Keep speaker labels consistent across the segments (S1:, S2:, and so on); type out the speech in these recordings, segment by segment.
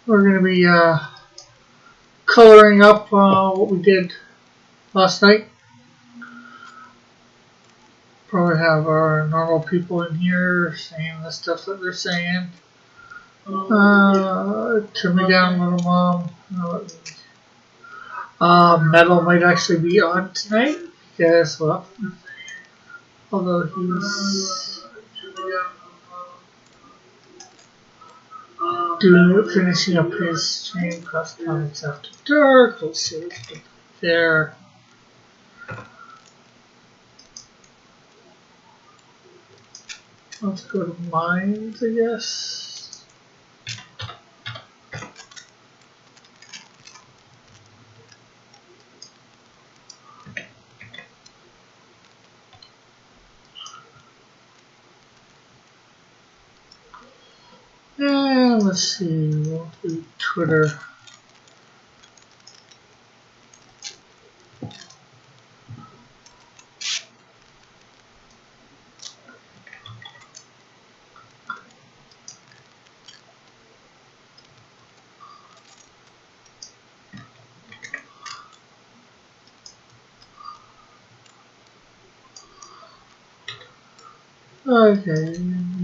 S1: We're going to be coloring up what we did last night. Probably have our normal people in here saying the stuff that they're saying. Turn me down, little mom. Metal might actually be on tonight. Guess what? Although he's finishing up his chain cross comics after dark. Let's see what's there. Let's go to mines, I guess. And let's see, we'll do Twitter. Okay,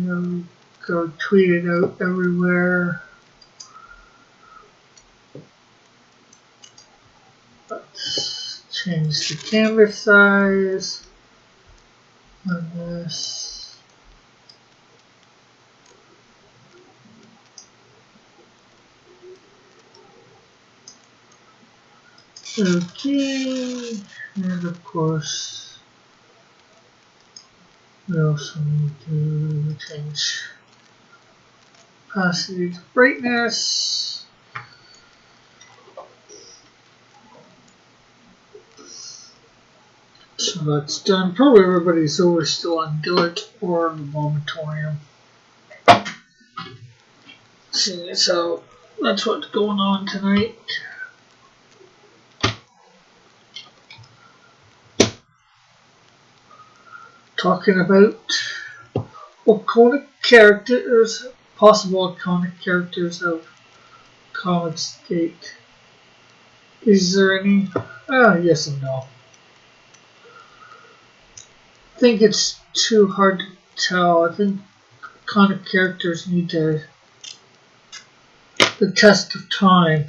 S1: we'll go tweet it out everywhere. Let's change the canvas size on this. Okay, and of course, we also need to change opacity to brightness. So that's done. Probably everybody's over still on Dillet or the Vomitorium. So that's what's going on tonight. Talking about iconic characters, possible iconic characters of Comics Gate. Is there any? Yes and no. I think it's too hard to tell. I think iconic characters need the test of time.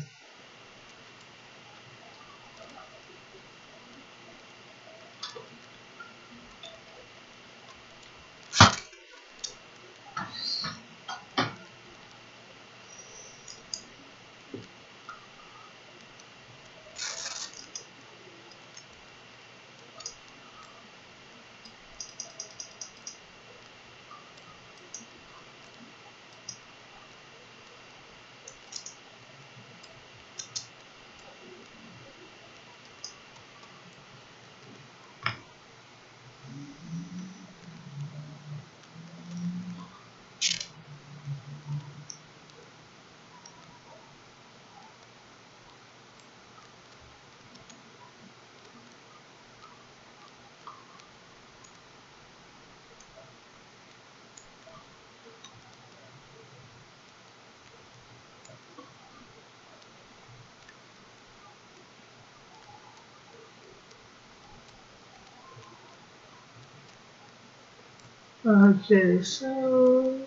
S1: Okay, so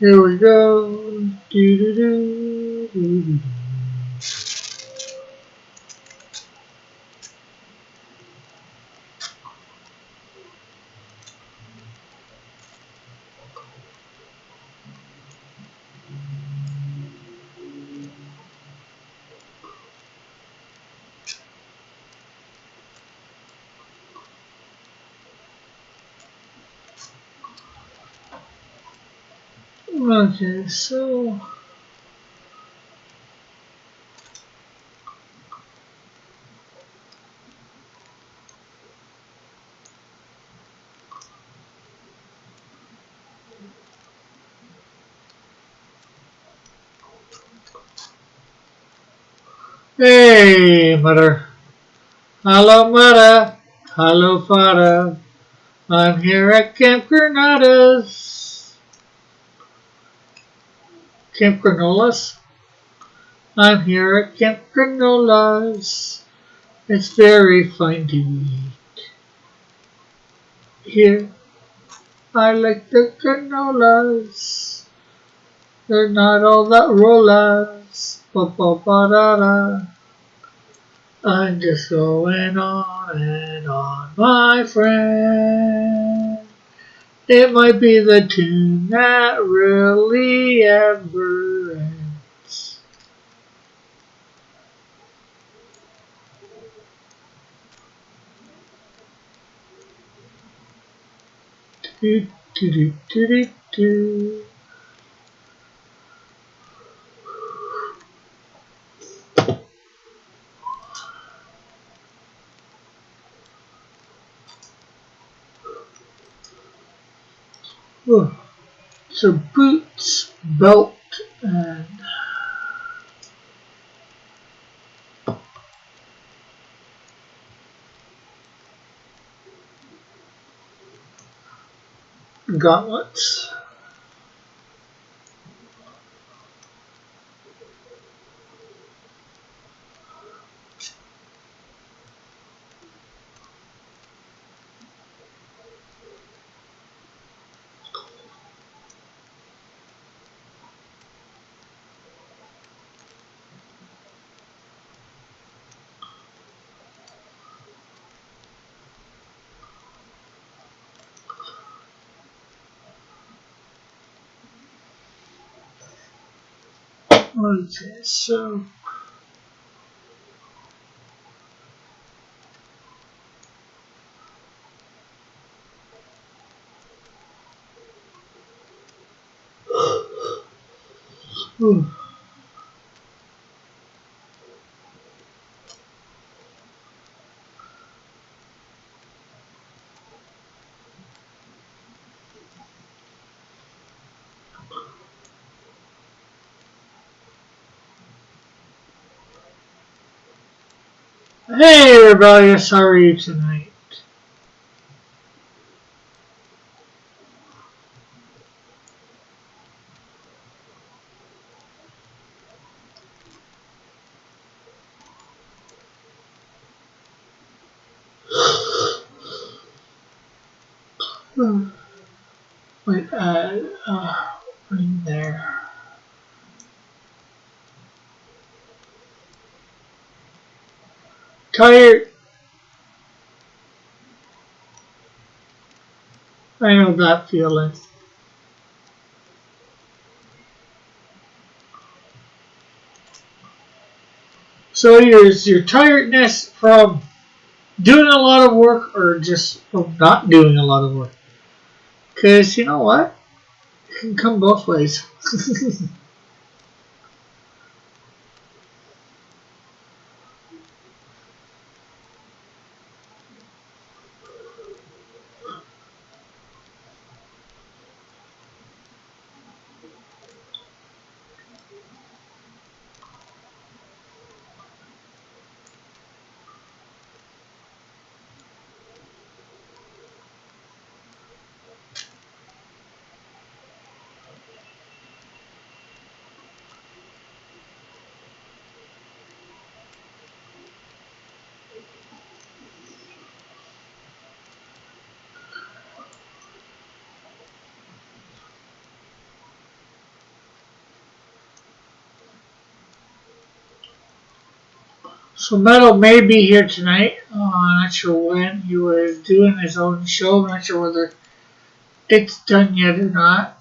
S1: here we go. Okay, so Hey, mother. Hello, mother. Hello, father. I'm here at Camp Granadas. Camp Granolas? I'm here at Camp Granolas. It's very fine to eat. Here, I like the granolas. They're not all that rollers. Ba-ba-ba-da-da. I'm just going on and on, my friend. It might be the tune that really ever ends. Do, do, do, do, do, do. Oh, so boots, belt, and gauntlets. Okay, so oh, hey everybody, how are you tonight? Wait, in there. Tired. I know that feeling. So is your tiredness from doing a lot of work or just from not doing a lot of work? Because you know what? It can come both ways. So Metal may be here tonight. I'm not sure when. He was doing his own show. I'm not sure whether it's done yet or not.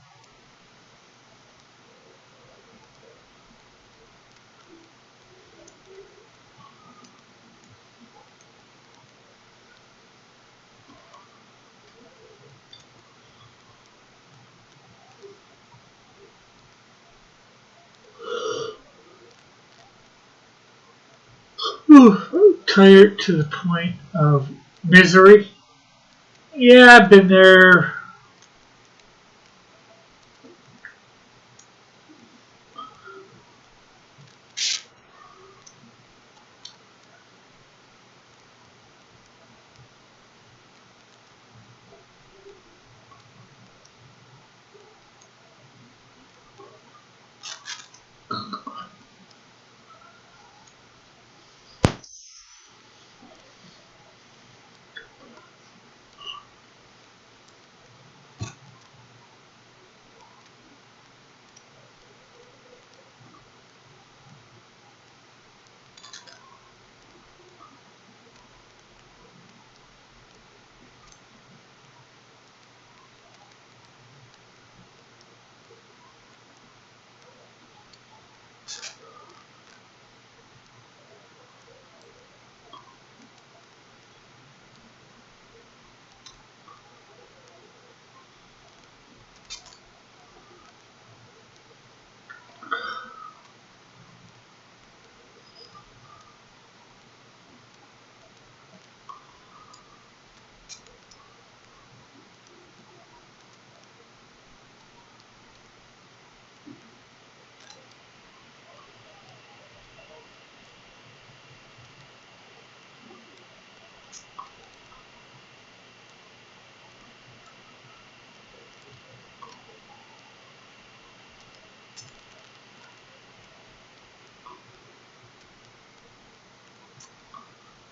S1: Whew, tired to the point of misery. Yeah, I've been there.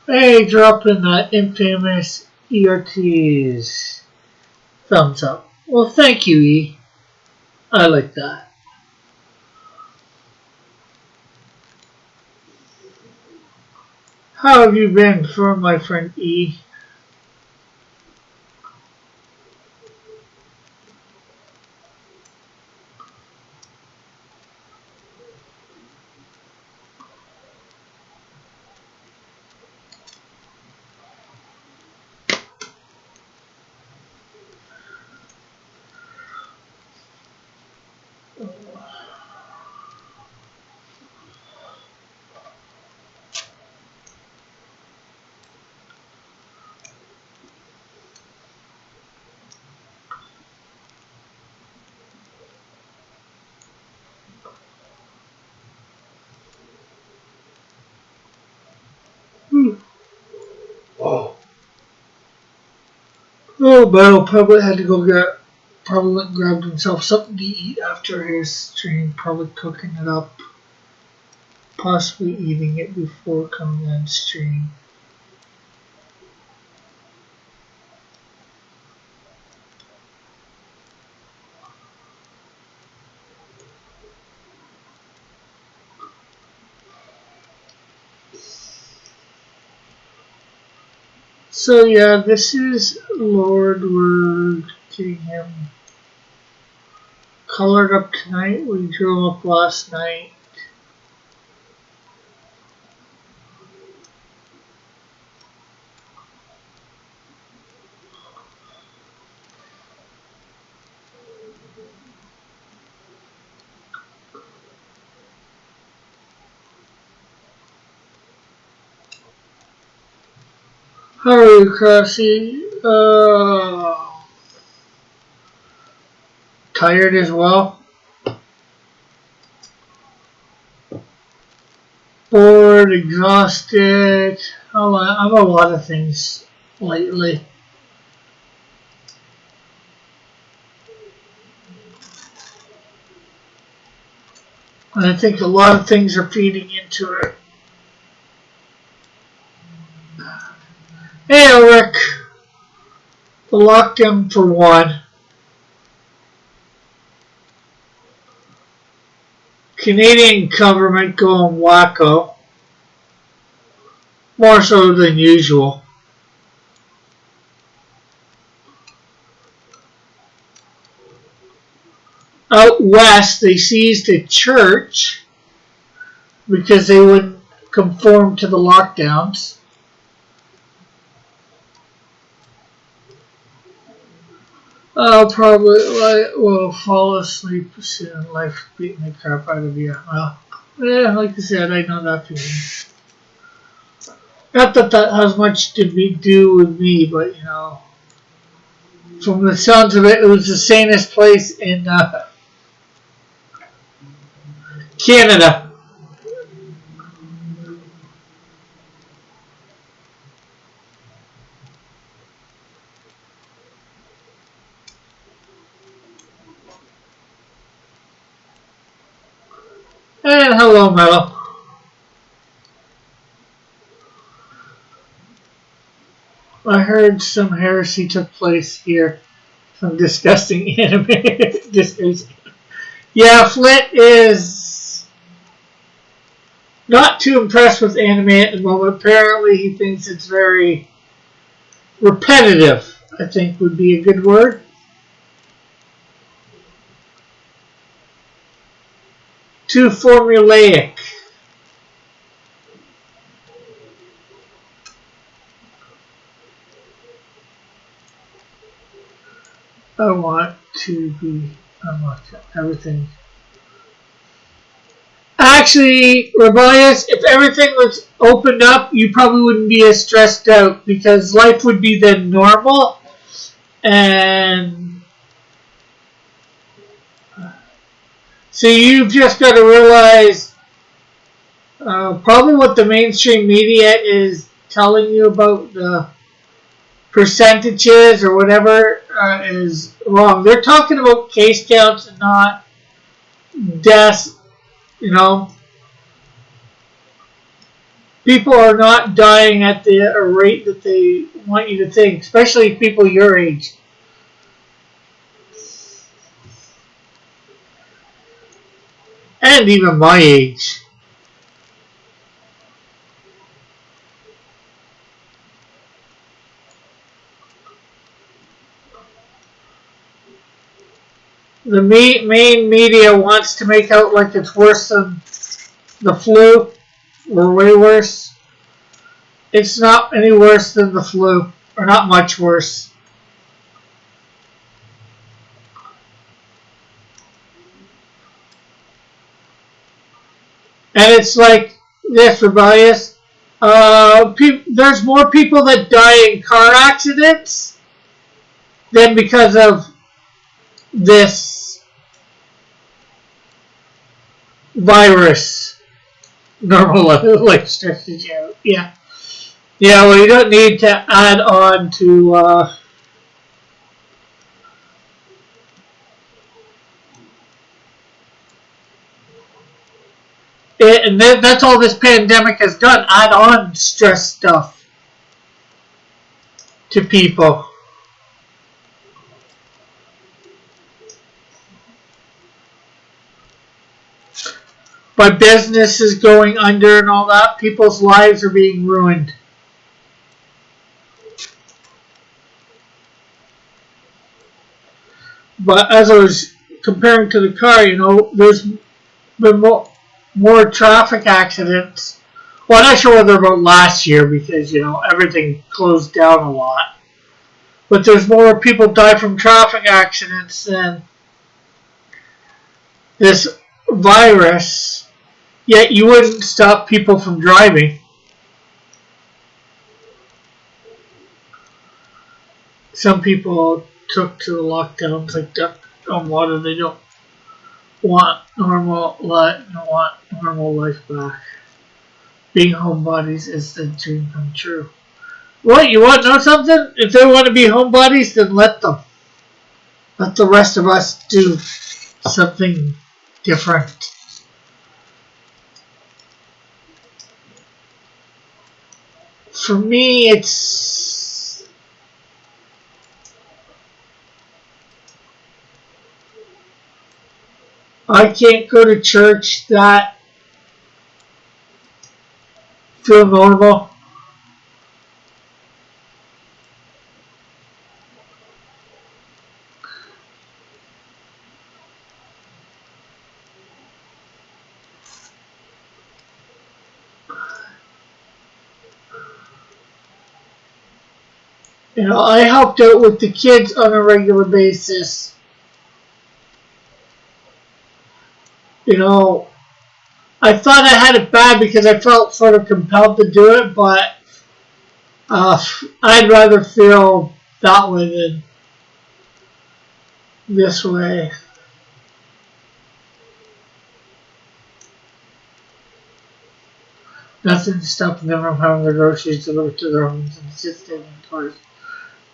S1: Hey, dropping the infamous ERTs. Thumbs up. Well, thank you, E. I like that. How have you been for my friend E? Oh, Battle probably had to go get, probably went and grabbed himself something to eat after his stream, probably cooking it up, possibly eating it before coming on stream. So yeah, this is Lord. We're getting him colored up tonight. We drew him up last night. How are you, Crossy? Tired as well? Bored, exhausted. I'm a lot of things lately. And I think a lot of things are feeding into it. Hey, Rick. The lockdown for one. Canadian government going wacko. More so than usual. Out west, they seized a church because they wouldn't conform to the lockdowns. I'll probably will fall asleep soon. Life beating the crap out of you. Well, yeah, like I said, I know that feeling. Not that that has much to do with me, but you know, from the sounds of it, it was the sanest place in Canada. And hello, Metal. I heard some heresy took place here. Some disgusting anime. Yeah, Flint is not too impressed with anime at the moment. Apparently, he thinks it's very repetitive, I think would be a good word. Too formulaic. I want everything. Actually, Rabias, if everything was opened up, you probably wouldn't be as stressed out because life would be then normal. And so you've just got to realize probably what the mainstream media is telling you about the percentages or whatever is wrong. They're talking about case counts and not deaths, you know. People are not dying at the rate that they want you to think, especially people your age. And even my age. The main media wants to make out like it's worse than the flu, or way worse. It's not any worse than the flu, or not much worse. And it's like this, Rebellious. There's more people that die in car accidents than because of this virus. Normal life stretches out. Yeah. Yeah, well, you don't need to add on to it, and that's all this pandemic has done. Add on stress stuff to people. By businesses going under and all that, people's lives are being ruined. But as I was comparing to the car, there's been more traffic accidents. Well, I'm not sure whether about last year because, everything closed down a lot. But there's more people die from traffic accidents than this virus. Yet you wouldn't stop people from driving. Some people took to the lockdowns like that on water. They don't want normal life back. Being homebodies is the dream come true. What, you want to know something? If they want to be homebodies, then let them. Let the rest of us do something different. For me, I can't go to church that feel normal. I helped out with the kids on a regular basis. I thought I had it bad because I felt sort of compelled to do it, but I'd rather feel that way than this way. Nothing to stop them from having their groceries delivered to their homes and sit indoors.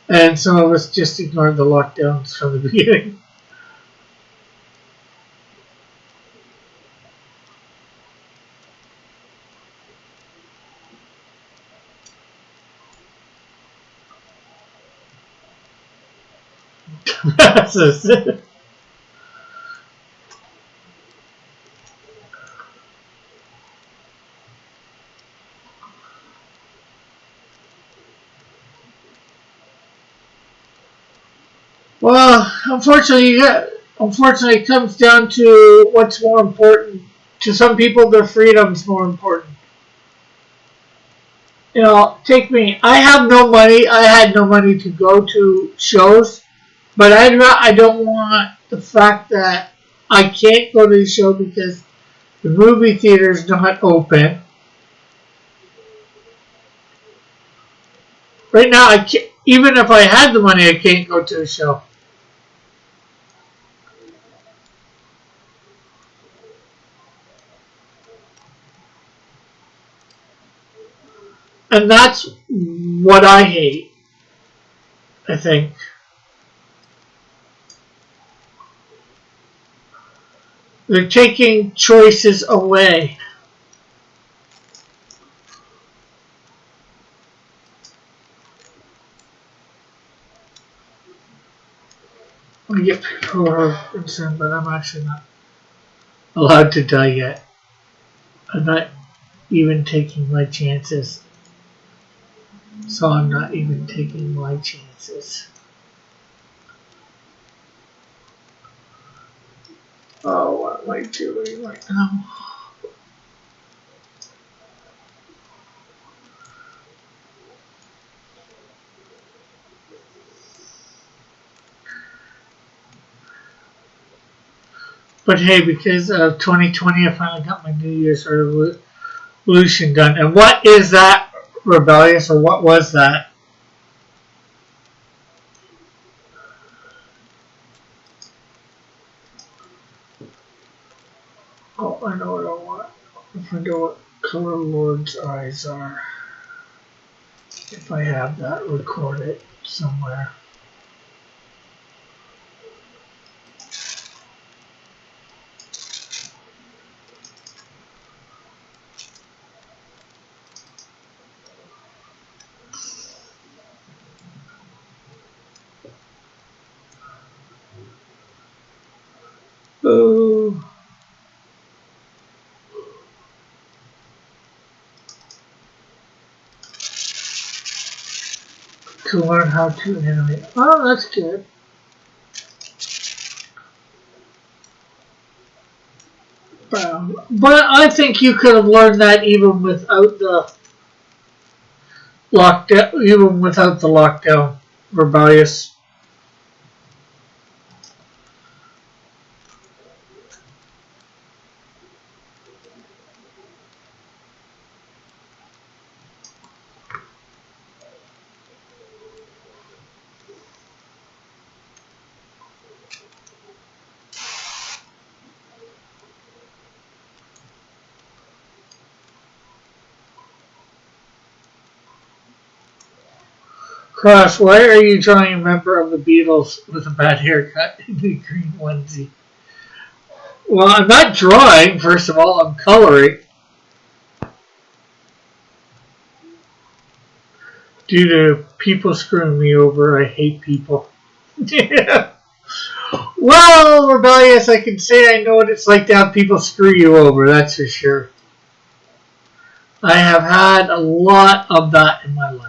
S1: And some of us just ignored the lockdowns from the beginning. Well, unfortunately, it comes down to what's more important. To some people, their freedom's more important. Take me. I have no money. I had no money to go to shows, but I don't want the fact that I can't go to the show because the movie theater's not open. Right now, I can't, even if I had the money, I can't go to a show. And that's what I hate, I think. They're taking choices away. I get people who are concerned, but I'm actually not allowed to die yet. I'm not even taking my chances. So I'm not even taking my chances. Oh, what am I doing right now? But hey, because of 2020, I finally got my New Year's resolution done. And what is that, Rebellious, or what was that? Oh, I know what I want. I wonder what color Lord's eyes are. If I have that recorded somewhere. Oh. To learn how to animate. Oh, that's good. But I think you could have learned that even without the lockdown. Even without the lockdown, Rebellious. Cross, why are you drawing a member of the Beatles with a bad haircut in the green onesie? Well, I'm not drawing, first of all, I'm coloring. Due to people screwing me over, I hate people. Yeah. Well, Rebellious, I can say I know what it's like to have people screw you over, that's for sure. I have had a lot of that in my life.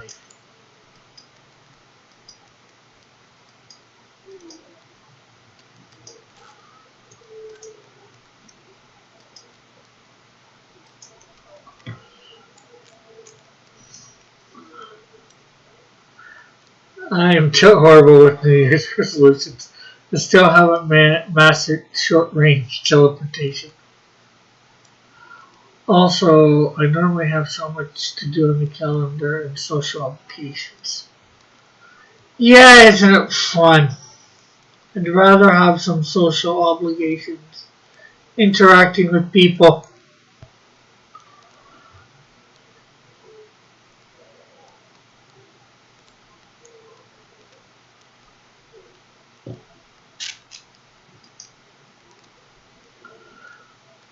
S1: I am too horrible with New Year's resolutions. I still haven't mastered short-range teleportation. Also, I normally have so much to do in the calendar and social obligations. Yeah, isn't it fun? I'd rather have some social obligations. Interacting with people.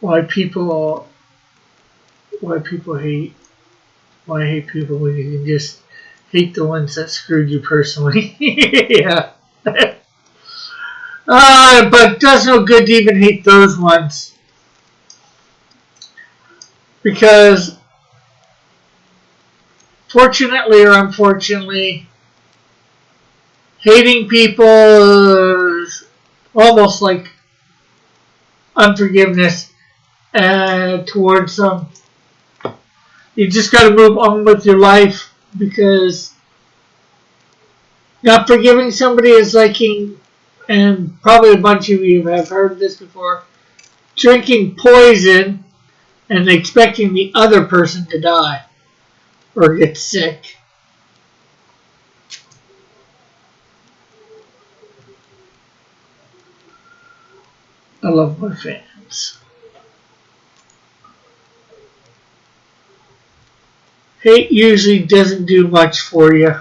S1: Why people why people hate why I hate people when you can just hate the ones that screwed you personally. Yeah. But it does no good to even hate those ones. Because fortunately or unfortunately, hating people is almost like unforgiveness towards them. You just got to move on with your life because not forgiving somebody is liking, and probably a bunch of you have heard this before, drinking poison and expecting the other person to die or get sick. I love my fans. Hate usually doesn't do much for you.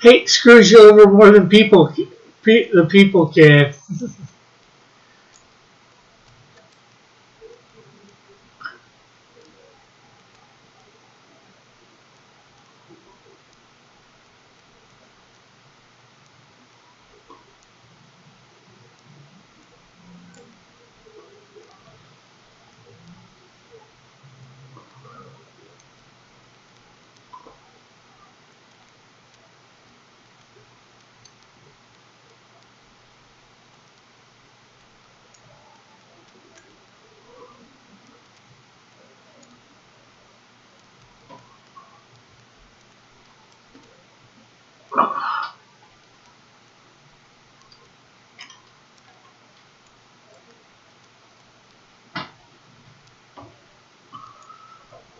S1: Hate screws you over more than the people can.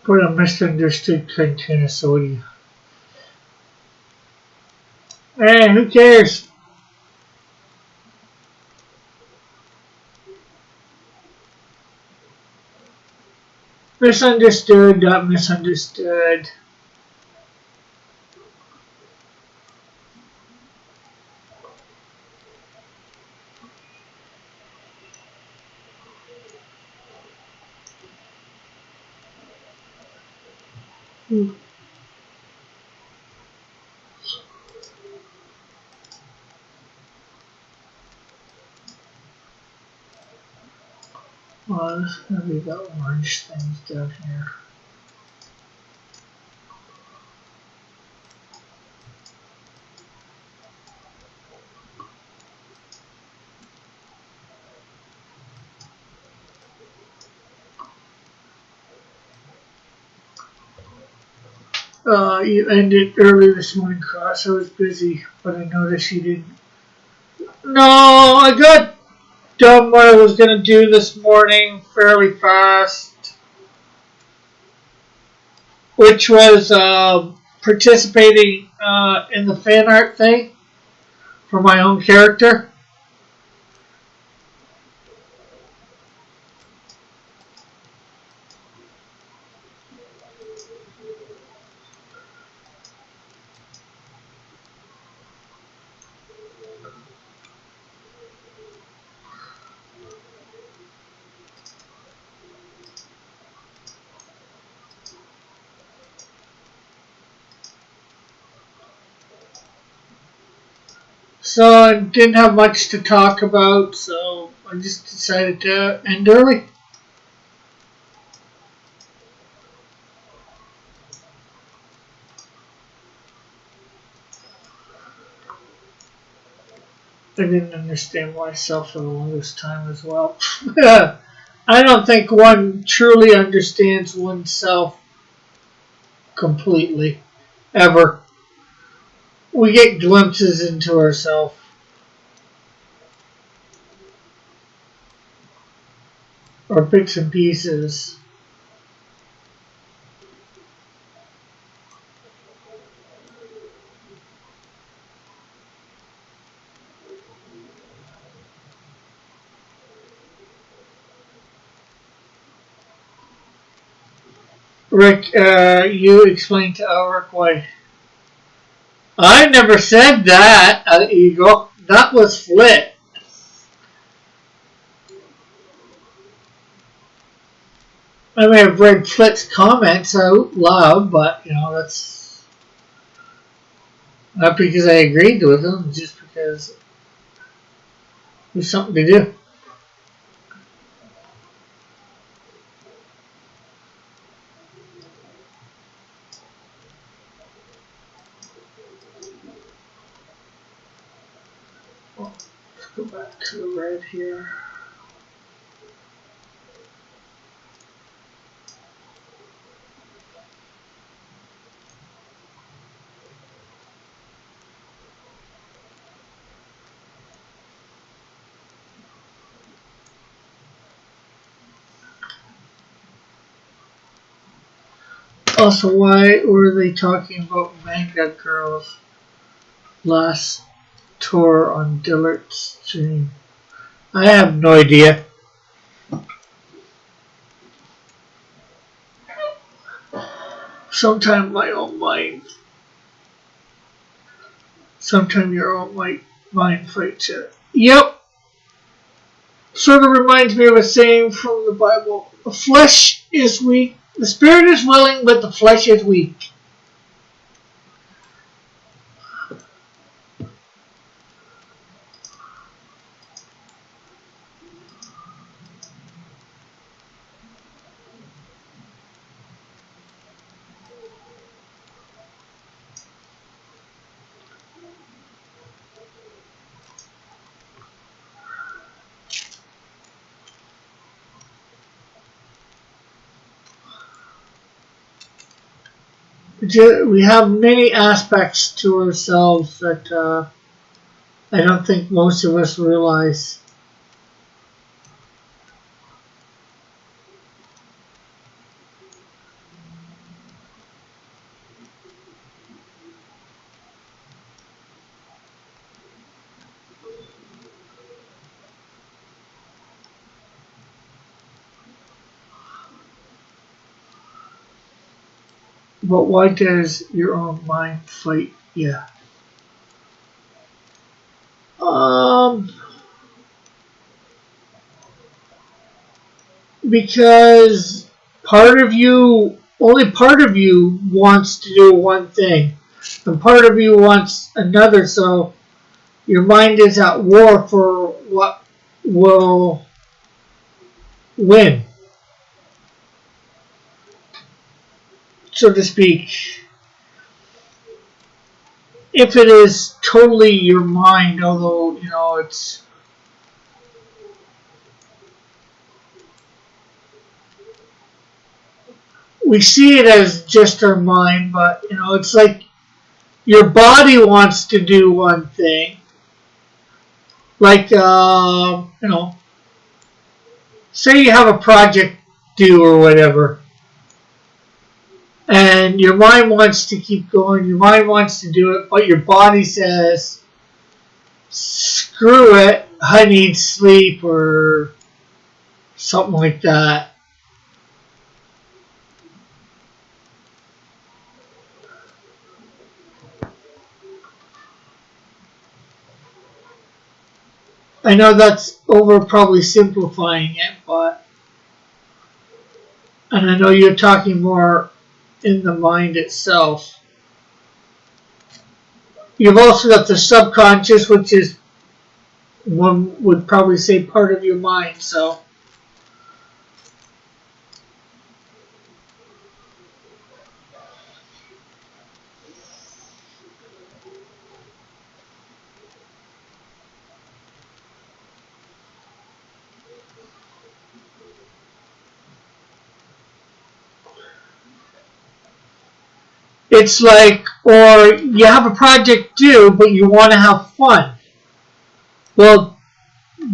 S1: Put a misunderstood kind of soda. Hey, who cares? Misunderstood, not misunderstood. Oh, this is gonna be the orange things down here. You ended early this morning, Cross. I was busy, but I noticed you didn't. No, I got done what I was gonna do this morning fairly fast, which was participating in the fan art thing for my own character. So I didn't have much to talk about, so I just decided to end early. I didn't understand myself for the longest time as well. I don't think one truly understands oneself completely, ever. We get glimpses into ourselves, or bits and pieces. Rick, you explained to Elric why. I never said that, Eagle. That was Flit. I may have read Flit's comments out loud, but, that's not because I agreed with him, just because there's something to do. Well, let's go back to the red here. Also, why were they talking about Manga Girls last tour on Dillert's stream? I have no idea. Sometimes my own mind. Sometimes your own mind fights you. Yep. Sort of reminds me of a saying from the Bible. The flesh is weak. The spirit is willing, but the flesh is weak. We have many aspects to ourselves that I don't think most of us realize. But why does your own mind fight? Yeah. Because only part of you wants to do one thing, and part of you wants another, so your mind is at war for what will win, so to speak. If it is totally your mind, although, it's we see it as just our mind, but it's like your body wants to do one thing, like say you have a project due or whatever, and your mind wants to keep going, your mind wants to do it, but your body says, screw it, I need sleep, or something like that. I know that's probably simplifying it, and I know you're talking more in the mind itself. You've also got the subconscious, which is, one would probably say, part of your mind, so. It's like, or you have a project due, but you want to have fun. Well,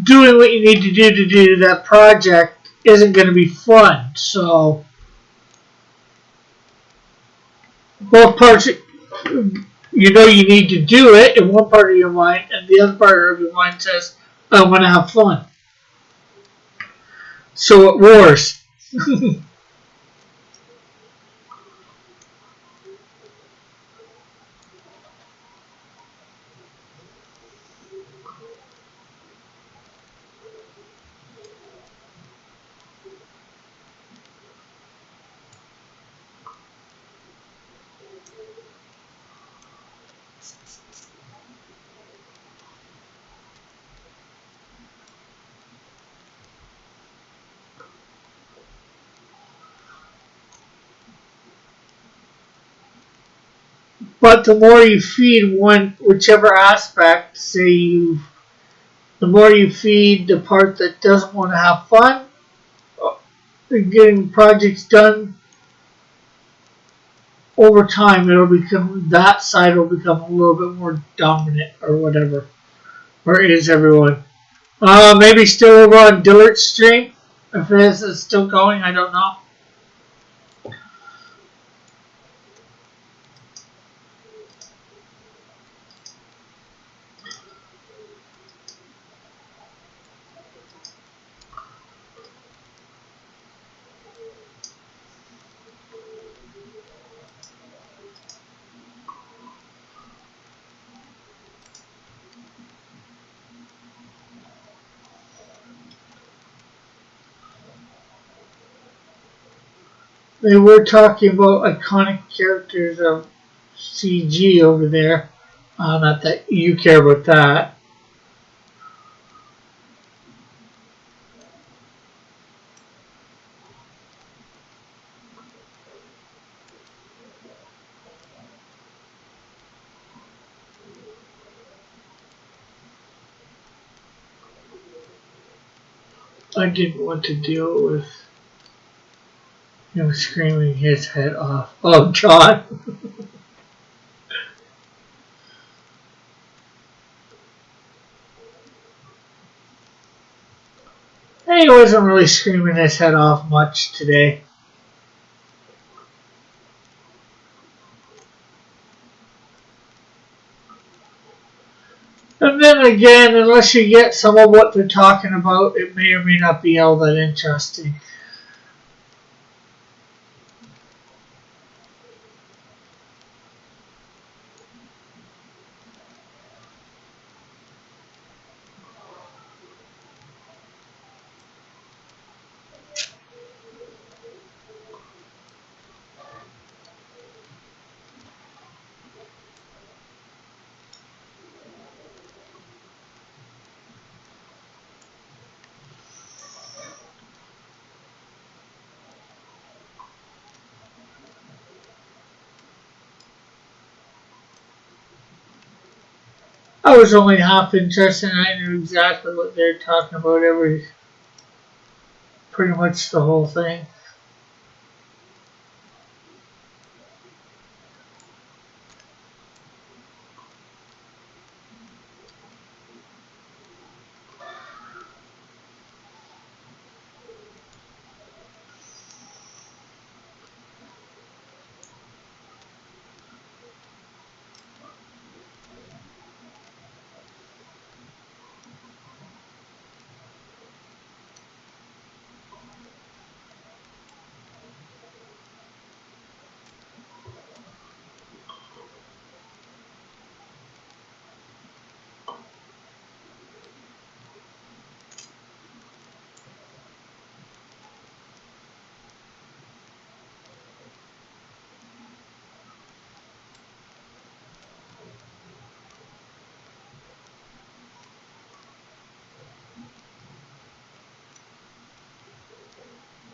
S1: doing what you need to do that project isn't going to be fun. So, both parts, you need to do it in one part of your mind, and the other part of your mind says, I want to have fun. So it wars. But the more you feed whichever aspect, the more you feed the part that doesn't want to have fun, getting projects done, over time that side will become a little bit more dominant or whatever. Or is everyone? Maybe still over on Dillert's stream. If it is, it's still going, I don't know. They were talking about iconic characters of CG over there. Not that you care about that. I didn't want to deal with him screaming his head off. Oh, John. He wasn't really screaming his head off much today. And then again, unless you get some of what they're talking about, it may or may not be all that interesting. I was only half interested and I knew exactly what they're talking about pretty much the whole thing.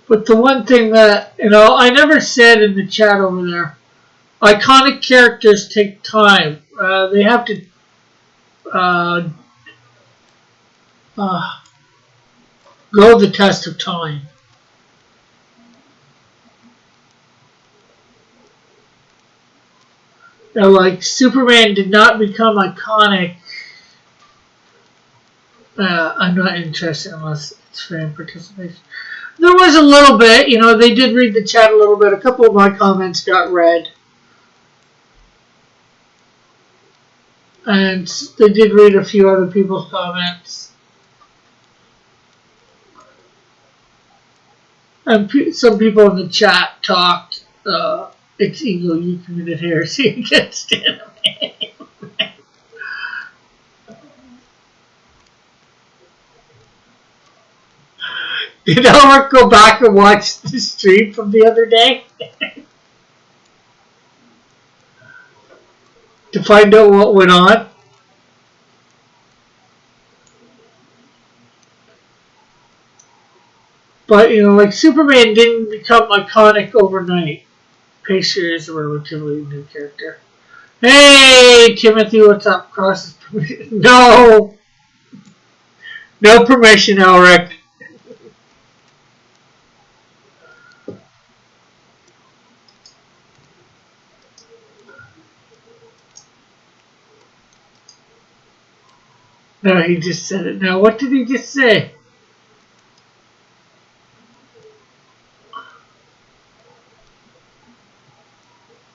S1: But the one thing that, I never said in the chat over there, iconic characters take time. They have to uh, go the test of time. Like Superman did not become iconic. I'm not interested unless it's fan participation. There was a little bit, they did read the chat a little bit. A couple of my comments got read. And they did read a few other people's comments. And some people in the chat talked, it's ego, you committed heresy against anime. Did Elric go back and watch the stream from the other day? To find out what went on? But, like Superman didn't become iconic overnight. Pacer is a relatively new character. Hey, Timothy, what's up? Cross is No! No permission, Elric. No, he just said it. Now, what did he just say?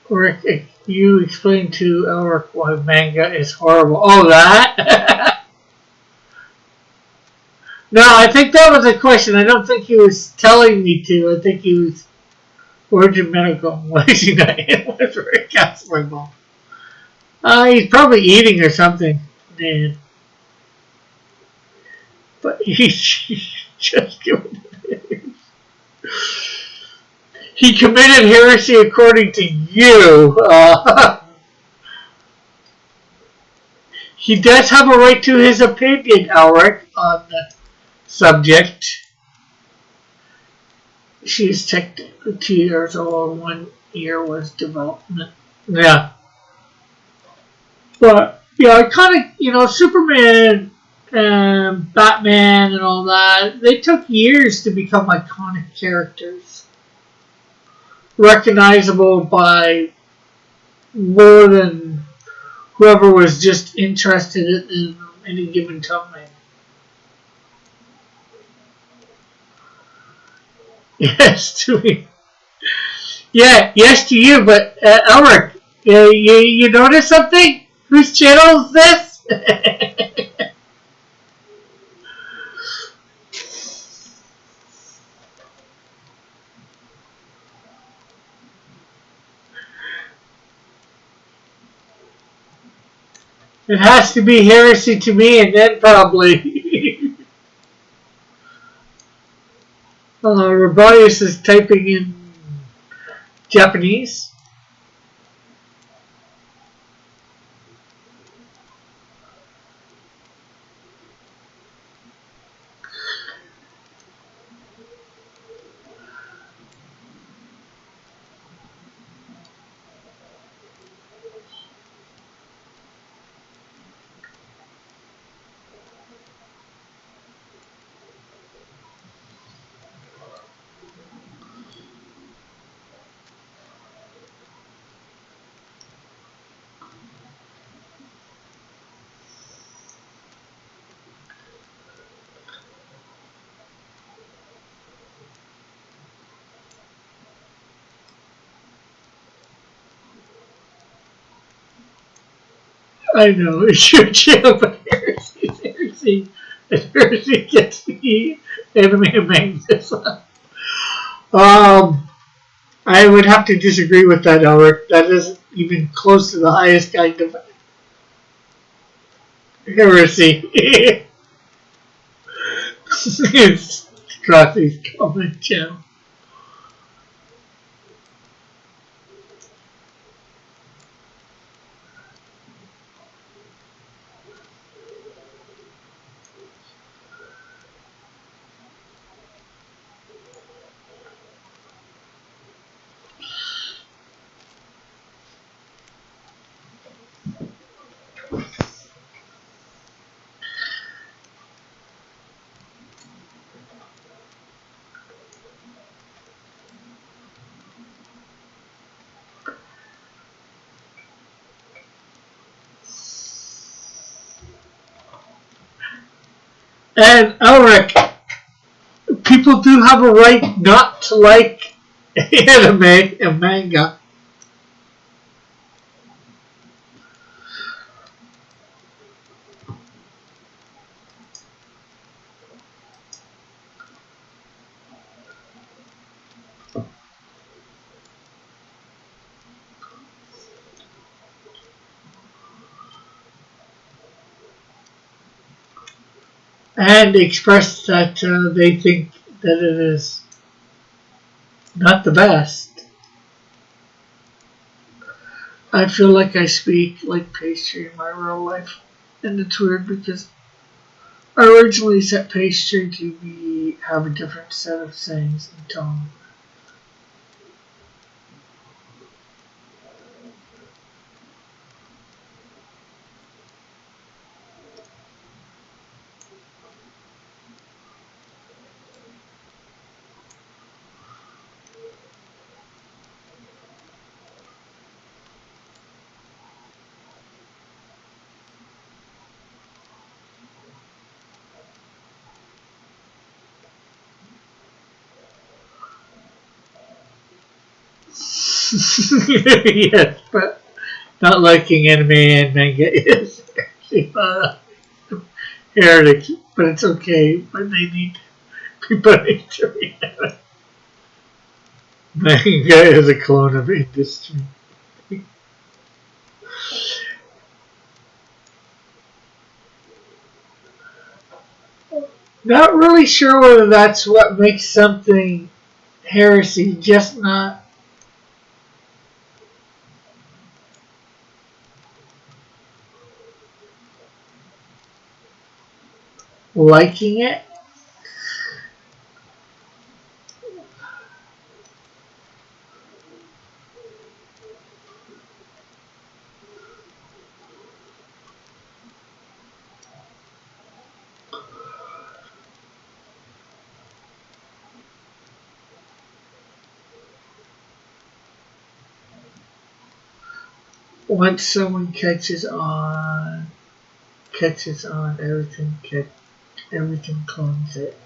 S1: Rick, you explained to Elric why manga is horrible. Oh, that? No, I think that was a question. I don't think he was telling me to. I think he was Origin Medical. Why is he not in with Rick Hasselball? He's probably eating or something, man. But he's just doing it. He committed heresy according to you. He does have a right to his opinion, Elric, on the subject. She's technically 2 years old. 1 year was development. Yeah. But, I kind of, Superman and Batman and all that, they took years to become iconic characters. Recognizable by more than whoever was just interested in any given time. Yes, to me. Yeah, yes to you, but Elric, you notice something? Whose channel is this? It has to be heresy to me, and then probably. Rebellious is typing in Japanese. I know, it's your channel, but heresy, heresy gets me anime and manga. I would have to disagree with that, Albert. That isn't even close to the highest kind of heresy. It's Crossy's comment channel. And Ulrich, people do have a right not to like anime and manga. And express that they think that it is not the best. I feel like I speak like pastry in my real life. And it's weird because I originally set pastry to have a different set of sayings and tone. Yes, but not liking anime and manga is heretic, but it's okay. But they need people need to read it. Manga is a clone of industry. Not really sure whether that's what makes something heresy, just not liking it. Once someone catches on, everything clones it.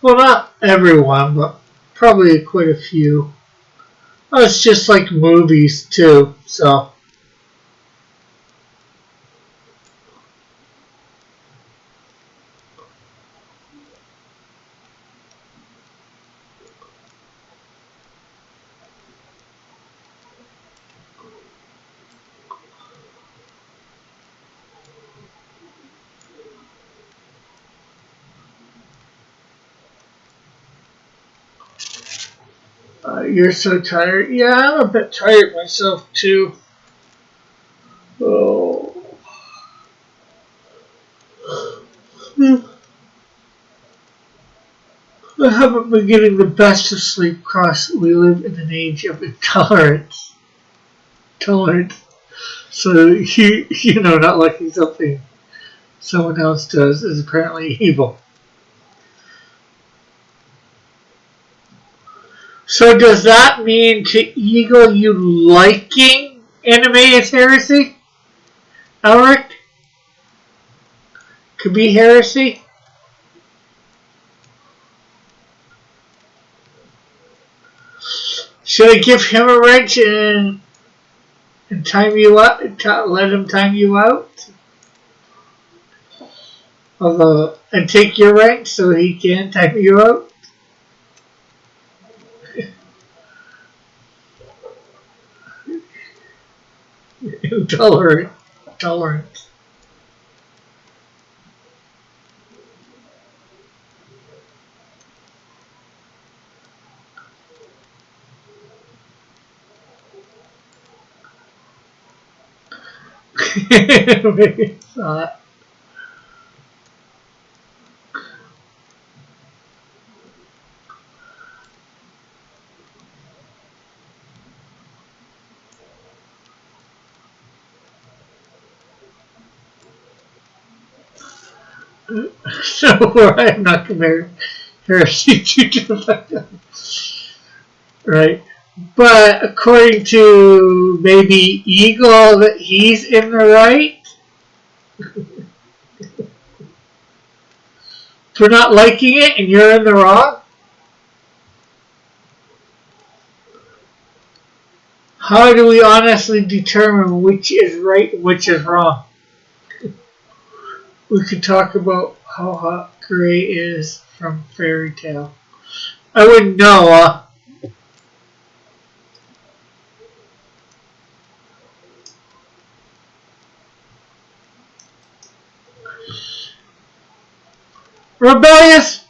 S1: Well, not everyone, but probably quite a few. Oh, it's just like movies too. So you're so tired. Yeah, I'm a bit tired myself too. Oh. I haven't been getting the best of sleep, Cross. We live in an age of intolerance. Tolerance. So not liking something someone else does is apparently evil. So does that mean to Eagle you liking anime is heresy? Alric? Could be heresy? Should I give him a wrench and time you out? Let him time you out? Although, and take your wrench so he can time you out? Tolerant. Tolerance. Maybe not. So I'm not comparing heresy to the right. But according to maybe Eagle, that he's in the right for not liking it, and you're in the wrong. How do we honestly determine which is right and which is wrong? We could talk about how hot Gray is from Fairy Tale. I wouldn't know. Rebellious,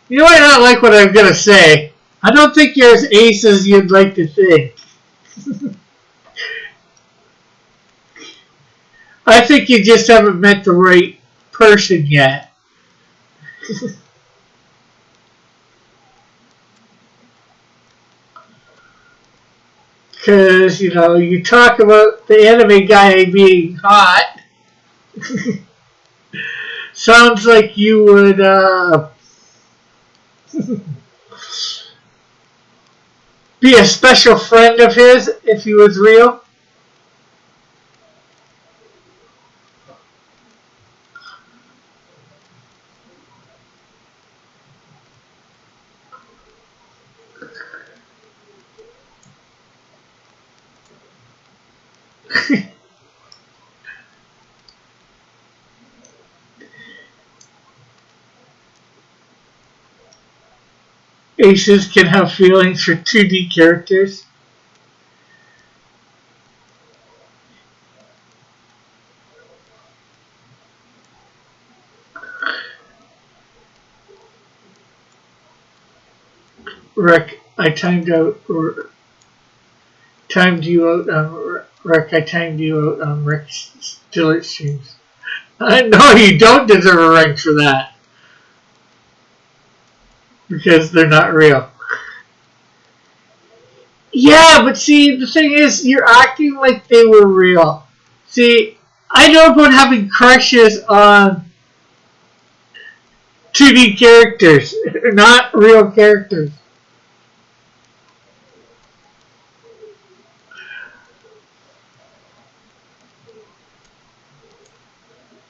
S1: you might not like what I'm going to say. I don't think you're as ace as you'd like to think. I think you just haven't met the right person yet. Because, you know, you talk about the anime guy being hot. Sounds like you would be a special friend of his if he was real. Aces can have feelings for 2D characters. Rick, I timed you out on Rick. I timed you out on Rick's Stillage streams. No, you don't deserve a rank for that because they're not real. Yeah, but see, the thing is, you're acting like they were real. See, I know about having crushes on 2D characters, not real characters.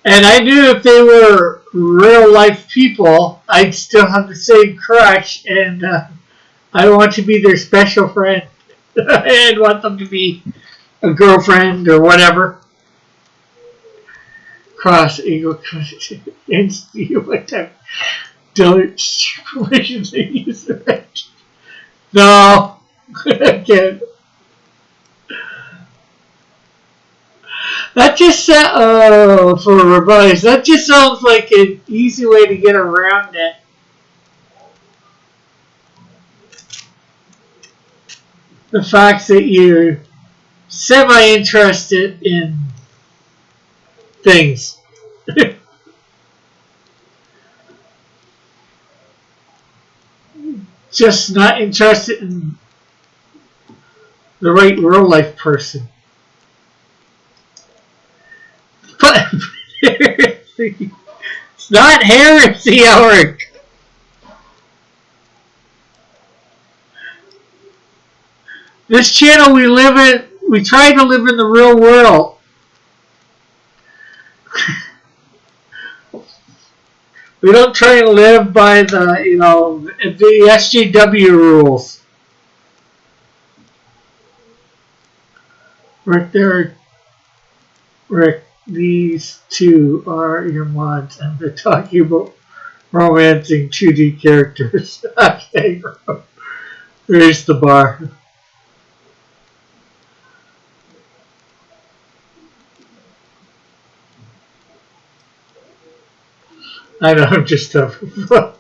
S1: And I knew if they were real life people, I'd still have the same crush, and I want to be their special friend. And want them to be a girlfriend or whatever. Cross Eagle and you what time don't situations they use the wrench. No, I can't. That just for Rebellious, that just sounds like an easy way to get around it. The fact that you're semi-interested in things. Just not interested in the right real life person. But it's not heresy, Eric. This channel we try to live in the real world. We don't try to live by the SJW rules. Rick, Rick, these two are your mods, and they're talking about romancing 2D characters. There's the bar. I know, I'm just a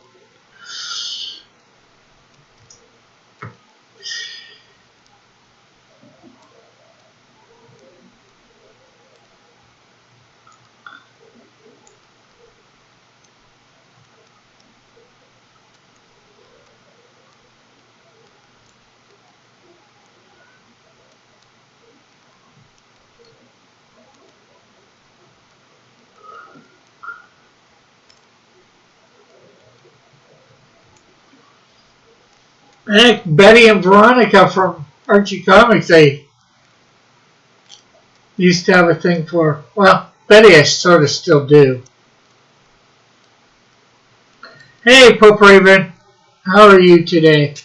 S1: Heck, Betty and Veronica from Archie Comics, they used to have a thing for, well, Betty I sort of still do. Hey, Pope Raven, how are you today?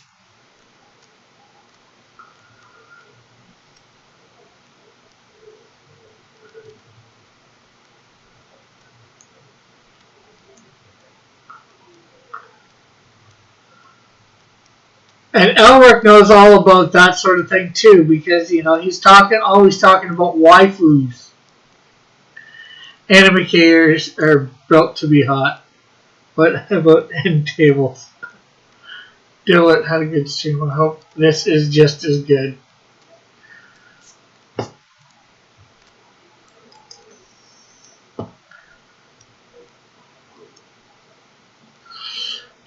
S1: And Elric knows all about that sort of thing too, because he's always talking about waifus. Anime characters are built to be hot. What about end tables? Dylan had a good stream. I hope this is just as good.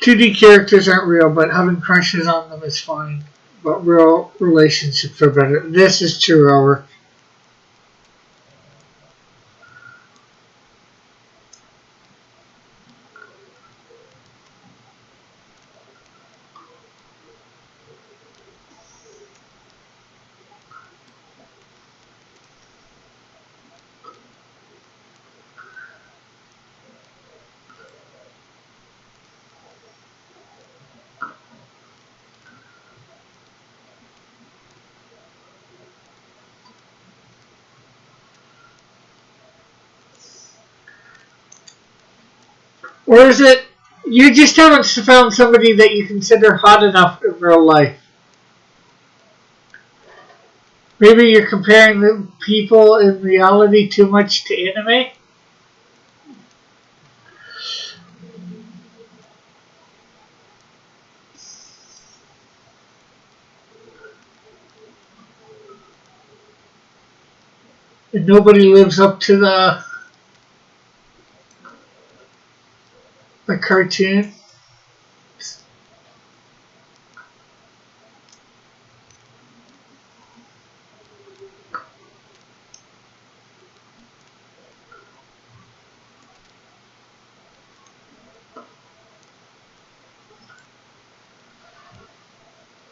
S1: "2D characters aren't real, but having crushes on them is fine. But real relationships are better." This is true, Robert. Or is it you just haven't found somebody that you consider hot enough in real life? Maybe you're comparing the people in reality too much to anime? And nobody lives up to the cartoon?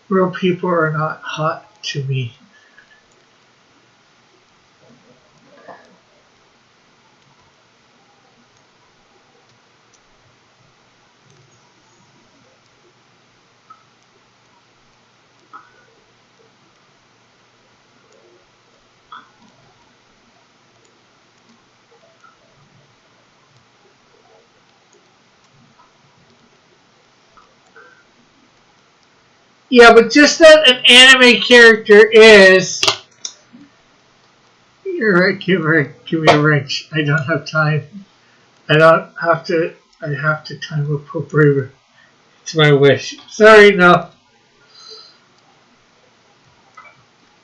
S1: Real people are not hot to me. Yeah, but just that an anime character is. You're right, give me a wrench. I don't have time. I don't have to. I have to time appropriate. It's my wish. Sorry, no.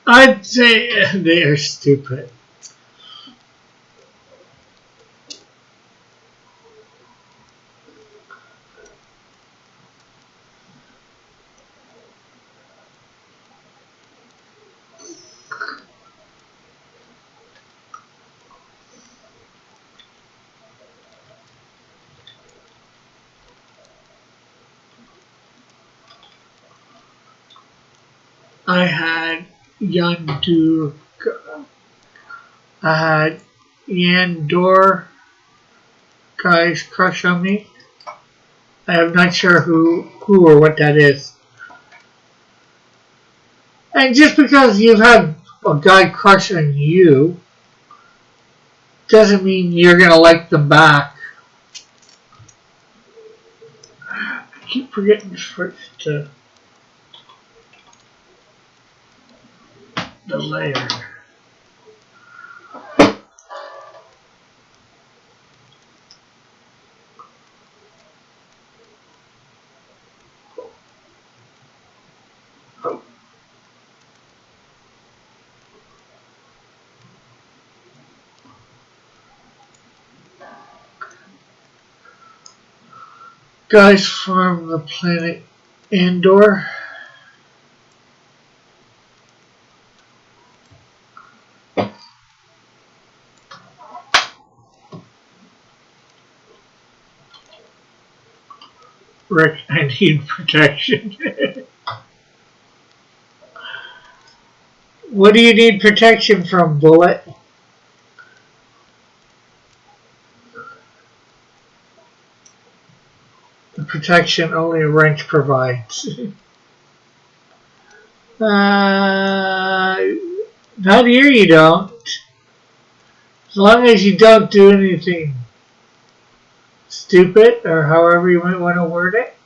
S1: I'd say they are stupid. I had Yandur. I had Yandor guy's crush on me. I'm not sure who or what that is. And just because you've had a guy crush on you doesn't mean you're gonna like them back. I keep forgetting to switch to the layer. Guys from the planet Andor. Rick, I need protection. What do you need protection from, Bullet? The protection only a wrench provides. Not here you don't. As long as you don't do anything stupid, or however you might want to word it,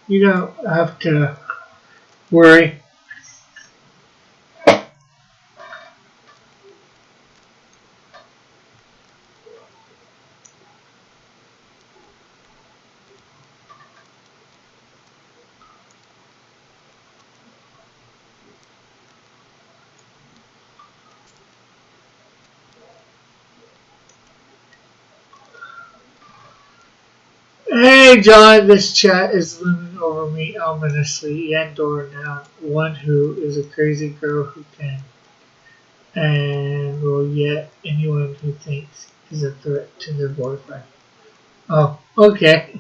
S1: you don't have to worry. Hey John, this chat is looming over me ominously. Andor now, one who is a crazy girl who can and will yet anyone who thinks is a threat to their boyfriend. Oh, okay.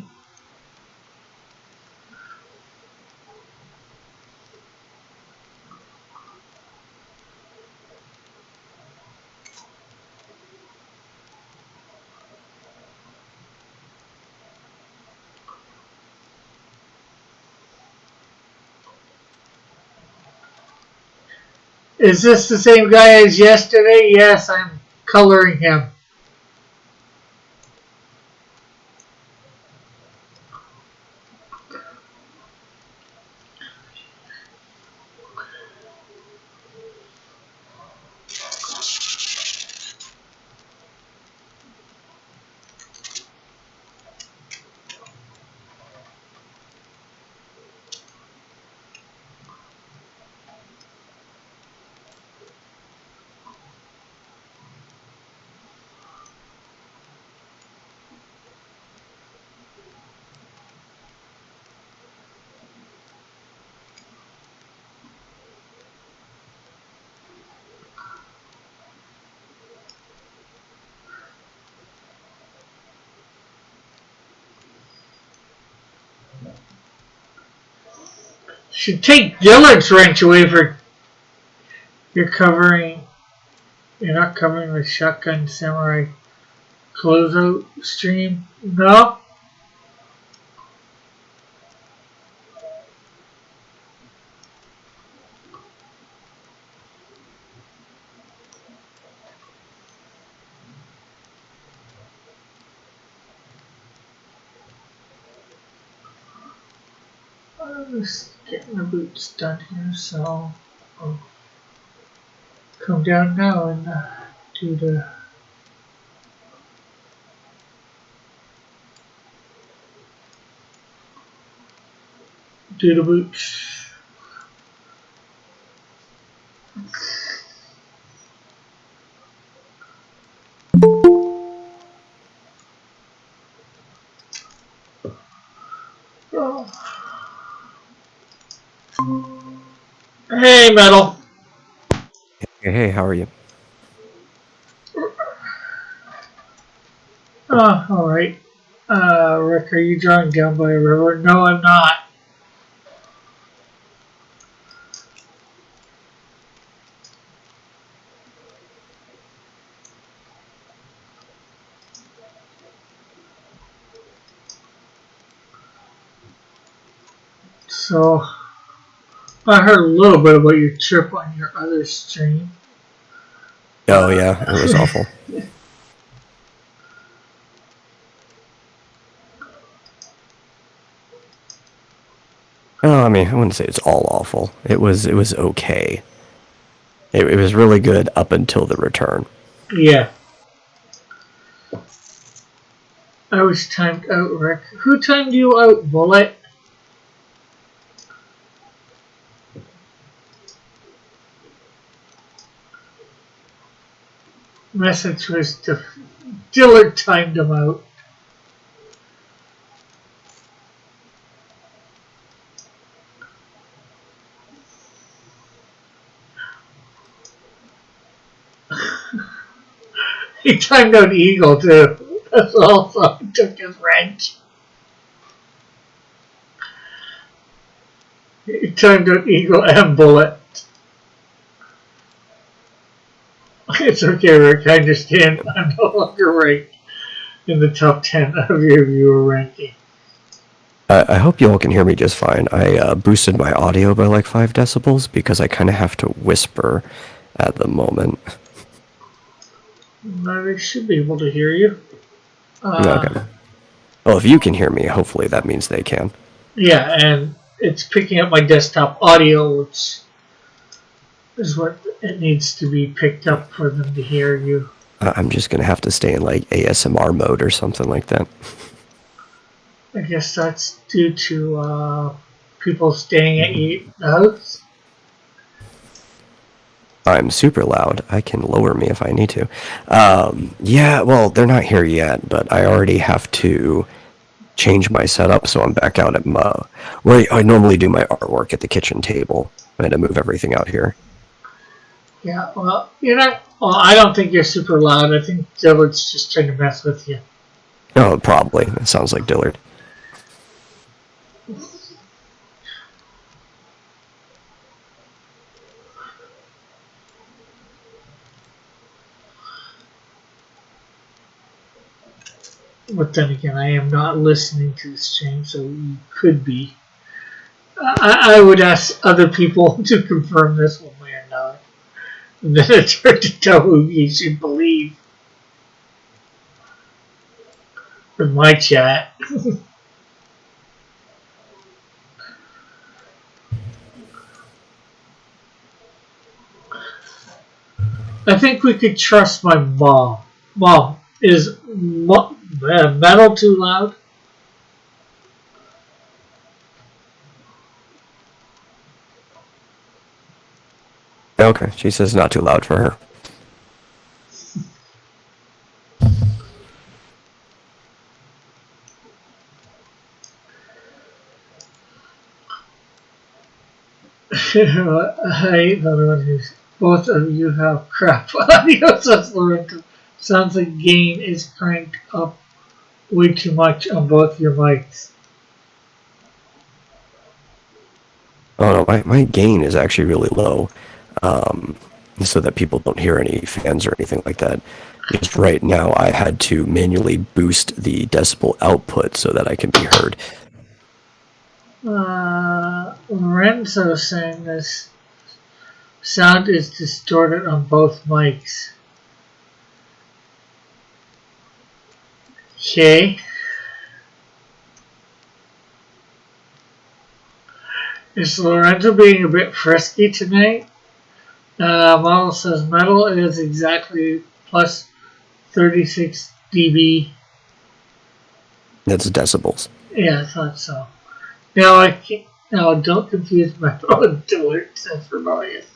S1: Is this the same guy as yesterday? Yes, I'm coloring him. Should take Dillard's wrench away for you're covering. You're not covering the Shotgun Samurai closeout stream. No. I'm just getting the boots done here, so I'll come down now and do the boots. Oh. Hey, Metal.
S2: Hey, how are you?
S1: Oh, all right. Rick, are you drawing down by a river? No, I'm not. So I heard a little bit about your trip on your other stream.
S2: Oh yeah, it was awful. Oh, I mean, I wouldn't say it's all awful. It was okay. It was really good up until the return.
S1: Yeah. I was timed out, Rick. Who timed you out, Bullet? Message was Dillard timed him out. He timed out Eagle too. That's also he took his wrench. He timed out Eagle and Bullet. It's okay, Rick. I understand. I'm no longer ranked in the top 10 of your viewer ranking.
S2: I hope you all can hear me just fine. I boosted my audio by like 5 decibels because I kind of have to whisper at the moment.
S1: I should be able to hear you.
S2: Okay. Well, if you can hear me, hopefully that means they can.
S1: Yeah, and it's picking up my desktop audio, which is what it needs to be picked up for them to hear you.
S2: I'm just going to have to stay in like ASMR mode or something like that.
S1: I guess that's due to people staying at the house.
S2: I'm super loud. I can lower me if I need to. Yeah, well, they're not here yet, but I already have to change my setup, so I'm back out at where I normally do my artwork at the kitchen table. I had to move everything out here.
S1: Yeah, well, you're not. Well, I don't think you're super loud. I think Dillard's just trying to mess with you.
S2: Oh, probably. That sounds like Dillard.
S1: But then again, I am not listening to the stream, so you could be. I would ask other people to confirm this one way or another. And then it's hard to tell who you should believe. With my chat. I think we could trust my mom. Mom, is metal too loud?
S2: Okay, she says not too loud for her.
S1: I hate the one who's both of you have crap audio, says Lorenzo. Sounds like gain is cranked up way too much on both your mics.
S2: Oh no, my gain is actually really low, so that people don't hear any fans or anything like that. Just right now, I had to manually boost the decibel output so that I can be heard.
S1: Lorenzo saying this sound is distorted on both mics. Okay. Is Lorenzo being a bit frisky tonight? Model says metal is exactly plus 36 dB.
S2: That's decibels.
S1: Yeah, I thought so. Now don't confuse metal and Dillard, says Rebellious.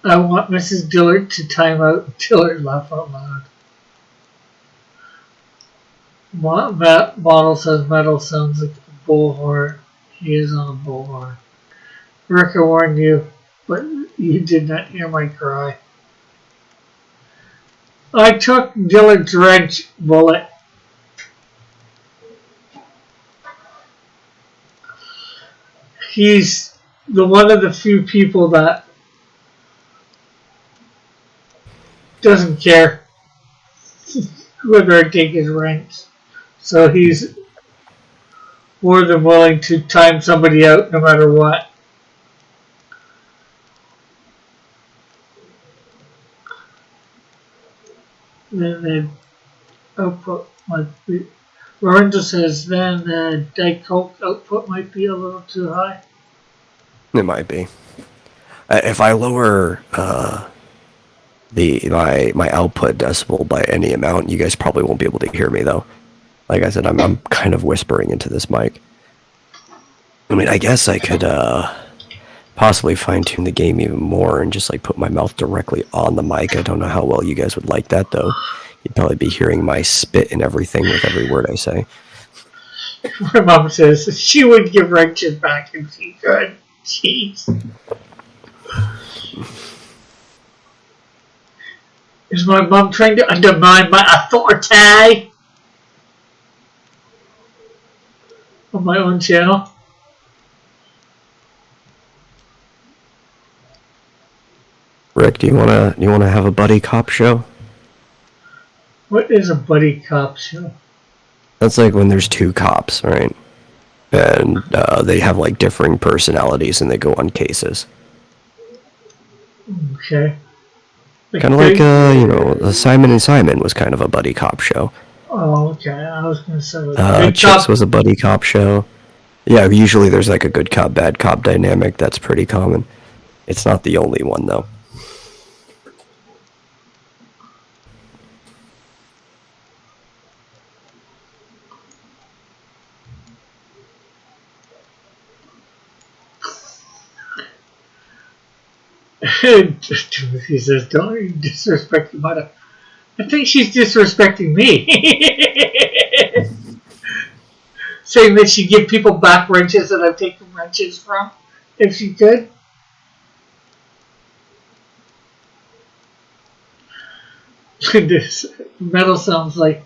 S1: I want Mrs. Dillard to time out Dillard laugh out loud. Model says metal sounds like a bullhorn. He is on a bullhorn. Rick, I warned you, but you did not hear my cry. I took Dillard's wrench, Bullet. He's one of the few people that doesn't care whether I take his wrench. So he's more than willing to time somebody out no matter what. then the output might be. Lorenzo says then the Diet Coke output might be a little too high.
S2: It might be. If I lower my output decibel by any amount, you guys probably won't be able to hear me though. Like I said, I'm kind of whispering into this mic. I mean, I guess I could possibly fine-tune the game even more and just like put my mouth directly on the mic. I don't know how well you guys would like that though. You'd probably be hearing my spit and everything with every word I say.
S1: My mom says she would give wrenches back if she could. Jeez. Is my mom trying to undermine my authority on my own channel?
S2: Rick, do you wanna have a buddy cop show?
S1: What is a buddy cop show?
S2: That's like when there's two cops, right? And they have like differing personalities and they go on cases.
S1: Okay.
S2: Kind of like, Simon and Simon was kind of a buddy cop show.
S1: Oh, okay. I was going to say...
S2: Chips was a buddy cop show. Yeah, usually there's like a good cop, bad cop dynamic. That's pretty common. It's not the only one, though.
S1: Timothy says, don't you disrespect your mother. I think she's disrespecting me. Saying that she'd give people back wrenches that I've taken wrenches from, if she could. This metal sounds like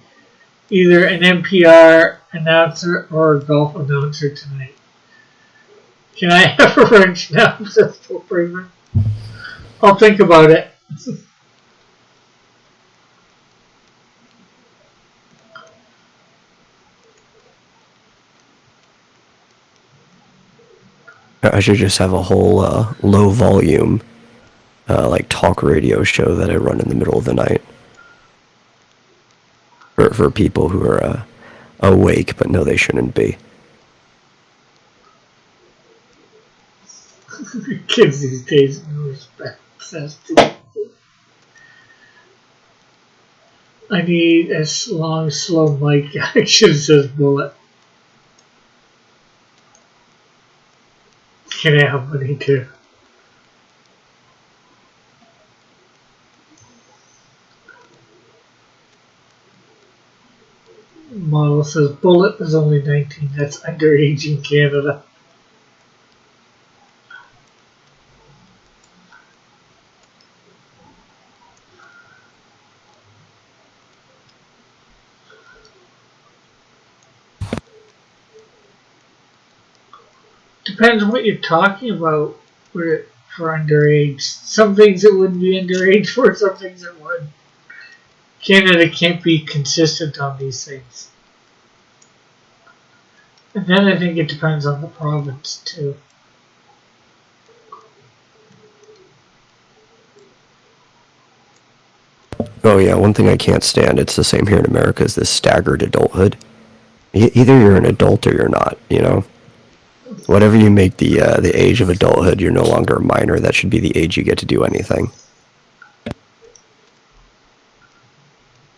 S1: either an NPR announcer or a golf announcer tonight. Can I have a wrench now? Says Phil Freeman. I'll think about it.
S2: I should just have a whole low volume, like talk radio show that I run in the middle of the night for people who are awake but know they shouldn't be.
S1: Kids these days, no respect. Says Timothy. I need a long, slow mic action, says Bullet. Can I have money too? Model says Bullet is only 19. That's underage in Canada. Depends on what you're talking about for underage. Some things it wouldn't be underage for, some things it would. Canada can't be consistent on these things. And then I think it depends on the province too.
S2: Oh yeah, one thing I can't stand, it's the same here in America, is this staggered adulthood. Either you're an adult or you're not, you know? Whatever you make the age of adulthood, you're no longer a minor. That should be the age you get to do anything.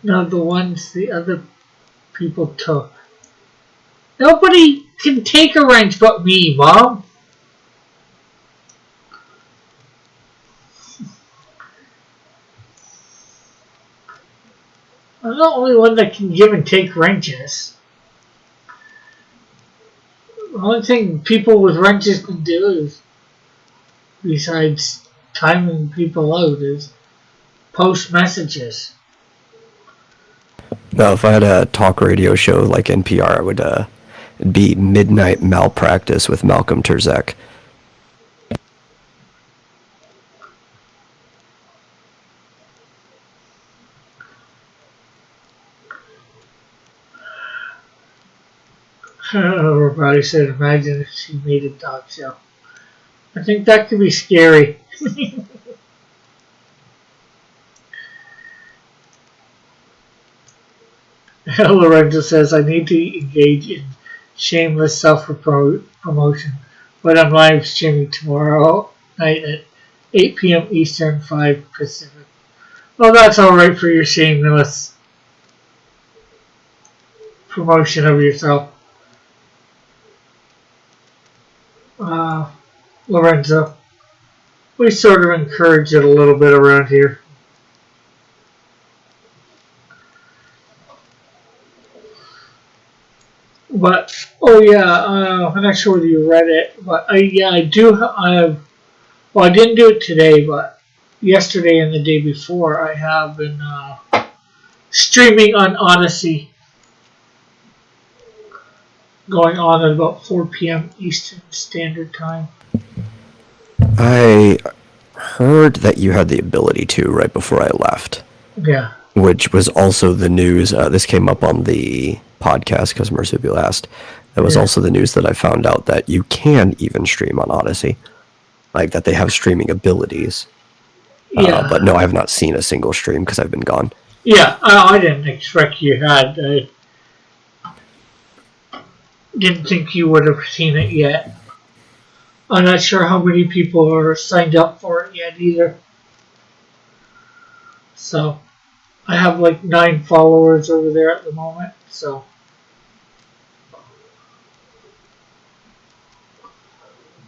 S1: No, the ones the other people took. Nobody can take a wrench but me, Mom. I'm the only one that can give and take wrenches. The only thing people with wrenches can do is, besides timing people out, is post messages.
S2: No, if I had a talk radio show like NPR, it would be Midnight Malpractice with Malcolm Terzek.
S1: Everybody said, imagine if she made a talk show. I think that could be scary. Lorenzo says, I need to engage in shameless self-promotion, but I'm live streaming tomorrow night at 8 p.m. Eastern, 5 Pacific. Well, that's alright for your shameless promotion of yourself, Lorenzo. We sort of encourage it a little bit around here. But, oh yeah, I'm not sure whether you read it, but I do have, well, I didn't do it today, but yesterday and the day before, I have been streaming on Odyssey, going on at about 4 p.m. Eastern Standard Time.
S2: I heard that you had the ability to right before I left.
S1: Yeah.
S2: Which was also the news. This came up on the podcast because Marsupial asked. That was also the news that I found out that you can even stream on Odyssey. Like that they have streaming abilities.
S1: Yeah.
S2: But no, I have not seen a single stream because I've been gone.
S1: Yeah, I didn't expect you had. I didn't think you would have seen it yet. I'm not sure how many people are signed up for it yet either. So, I have like 9 followers over there at the moment. So,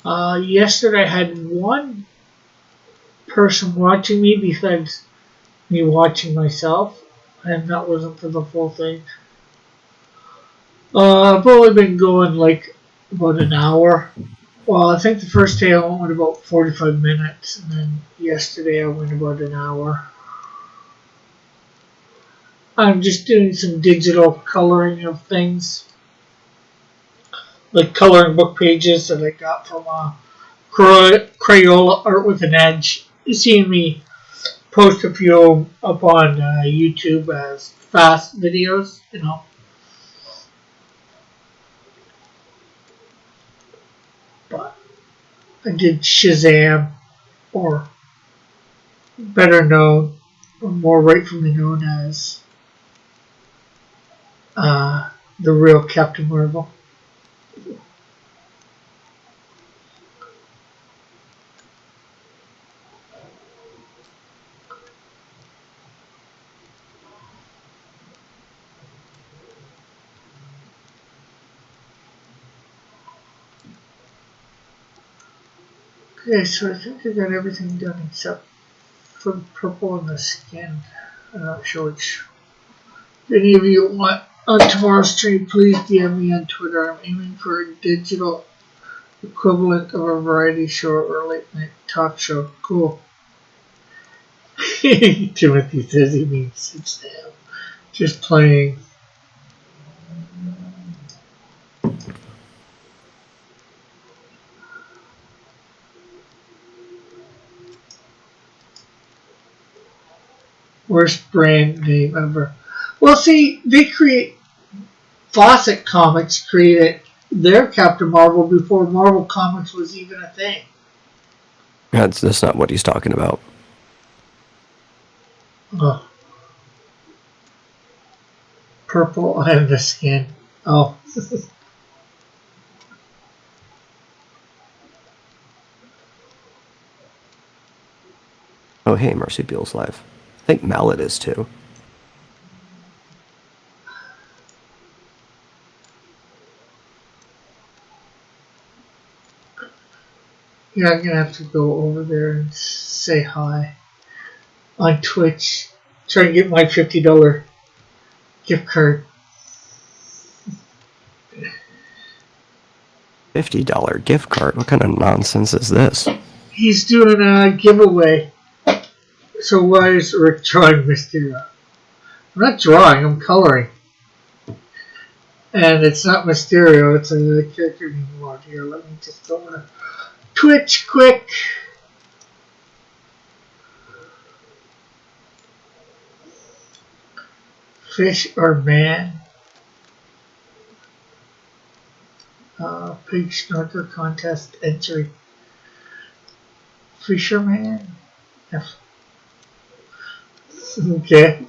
S1: yesterday I had one person watching me besides me watching myself, and that wasn't for the full thing. I've only been going like about an hour. Well, I think the first day I went about 45 minutes, and then yesterday I went about an hour. I'm just doing some digital coloring of things, like coloring book pages that I got from Crayola Art with an Edge. You see me post a few up on YouTube as fast videos, you know. But I did Shazam, or better known, or more rightfully known as the real Captain Marvel. Okay, so I think I got everything done except for the purple on the skin. I'm not sure which. If any of you want on tomorrow's stream, please DM me on Twitter. I'm aiming for a digital equivalent of a variety show or late night talk show. Cool. Timothy says he means sit down. Just playing. Worst brand name ever. Well, see, they create. Fawcett Comics created their Captain Marvel before Marvel Comics was even a thing.
S2: That's not what he's talking about.
S1: Oh. Purple on the skin. Oh.
S2: Oh, hey, Marsupial's live. I think Mallet is too.
S1: Yeah, I'm gonna have to go over there and say hi on Twitch. Try and get my $50 gift card.
S2: $50 gift card? What kind of nonsense is this?
S1: He's doing a giveaway. So why is Rick drawing Mysterio? I'm not drawing, I'm coloring. And it's not Mysterio, it's a character name out here. Let me just go to Twitch quick. Fish or man? Pig snorker contest entry. Fisherman? Okay.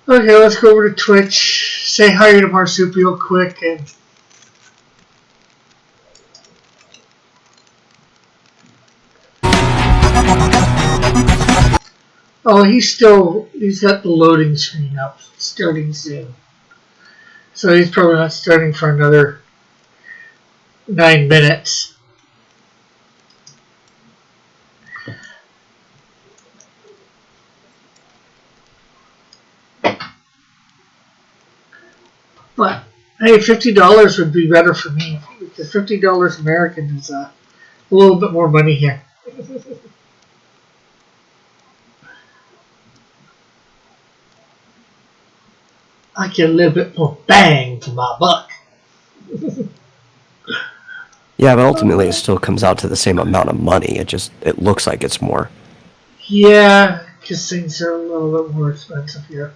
S1: Okay, let's go over to Twitch. Say hi to Marsupial quick and oh, he's got the loading screen up, starting soon. So he's probably not starting for another 9 minutes. But hey, $50 would be better for me because $50 American is a little bit more money here. I get a little bit more bang for my buck.
S2: Yeah, but ultimately it still comes out to the same amount of money. It looks like it's more.
S1: Yeah, because things are a little bit more expensive here.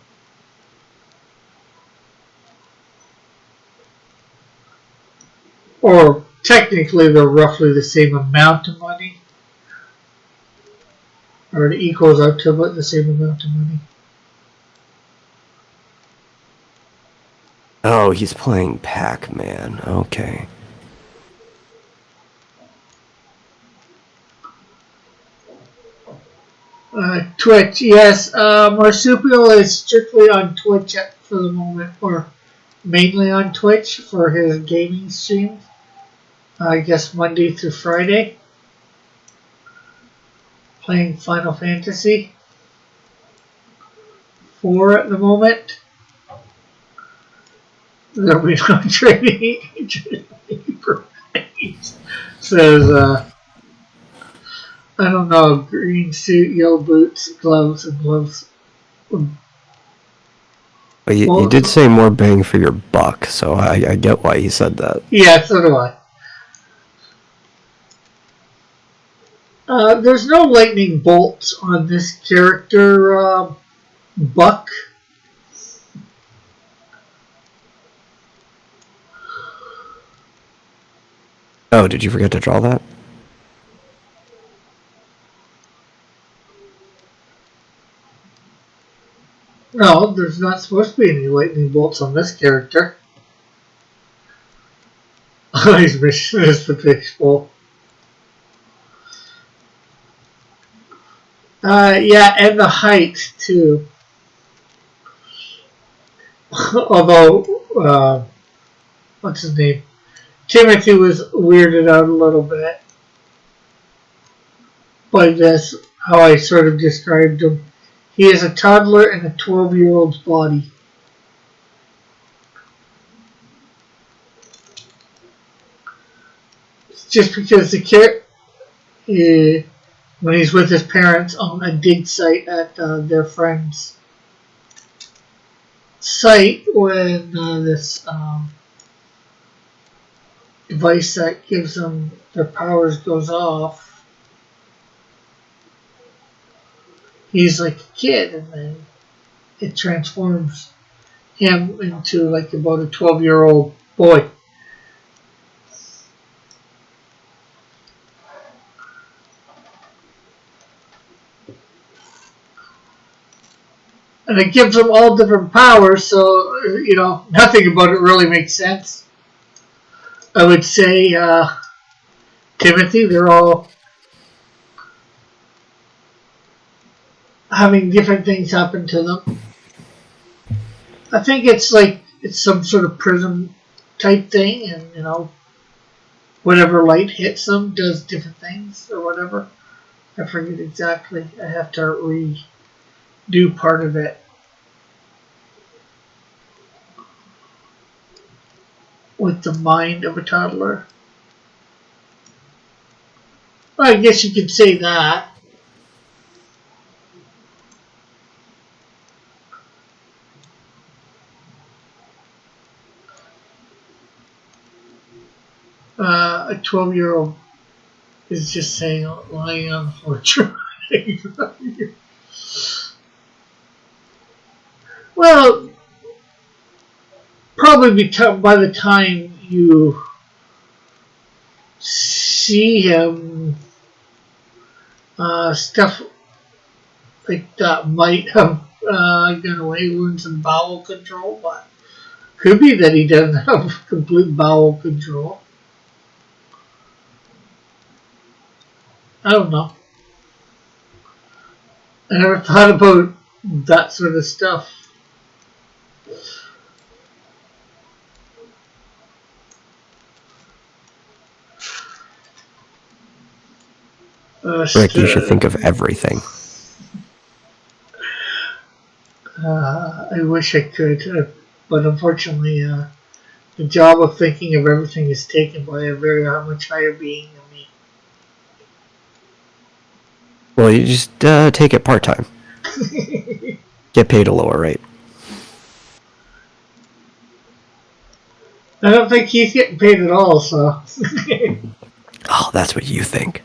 S1: Or technically they're roughly the same amount of money. Or it equals out to about the same amount of money.
S2: Oh, he's playing Pac-Man. Okay.
S1: Twitch, yes. Marsupial is strictly on Twitch for the moment, or mainly on Twitch for his gaming streams. I guess Monday through Friday. Playing Final Fantasy 4 at the moment. There'll be no trading for says, I don't know, green suit, yellow boots, gloves, and gloves.
S2: But you did say more bang for your buck, so I get why he said that.
S1: Yeah, so do I. There's no lightning bolts on this character, Buck.
S2: Oh, did you forget to draw that?
S1: No, there's not supposed to be any lightning bolts on this character. He's missed the baseball. Yeah, and the height, too. Although, what's his name? Timothy was weirded out a little bit by this, how I sort of described him. He is a toddler in a 12-year-old's body. Just because the kid, when he's with his parents on a dig site at their friend's site, when this device that gives them their powers goes off, he's like a kid, and then it transforms him into like about a 12-year-old boy. And it gives them all different powers, so, nothing about it really makes sense. I would say, Timothy, they're all having different things happen to them. I think it's some sort of prism type thing, and, whatever light hits them does different things or whatever. I forget exactly. I have to redo part of it. With the mind of a toddler. Well, I guess you could say that. A 12-year-old is just saying, lying on the floor trying. Well, probably by the time you see him, stuff like that might have gonna learn some bowel control, but could be that he doesn't have complete bowel control. I don't know. I never thought about that sort of stuff.
S2: Rick, you should think of everything.
S1: I wish I could, but unfortunately, the job of thinking of everything is taken by a very much higher being than me.
S2: Well, you just take it part-time. Get paid a lower rate.
S1: I don't think he's getting paid at all, so.
S2: Oh, that's what you think.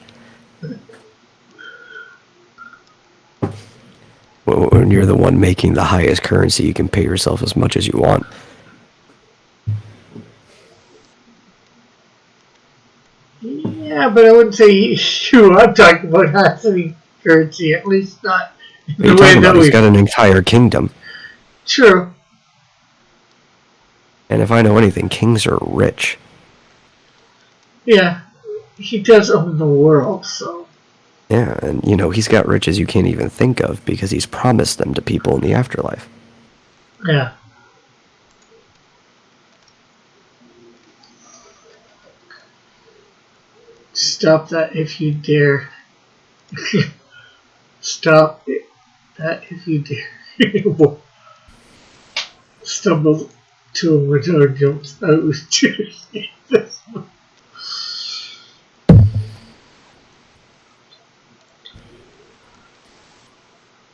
S2: When you're the one making the highest currency, you can pay yourself as much as you want.
S1: Yeah, but I wouldn't say you. I'm talking about having currency, at least not in the way that
S2: He's got an entire kingdom.
S1: True.
S2: And if I know anything, kings are rich.
S1: Yeah, he does own the world, so.
S2: Yeah, and he's got riches you can't even think of because he's promised them to people in the afterlife.
S1: Yeah. Stop that if you dare. Stop that if you dare. Stumbled to a retard jumps out with tears.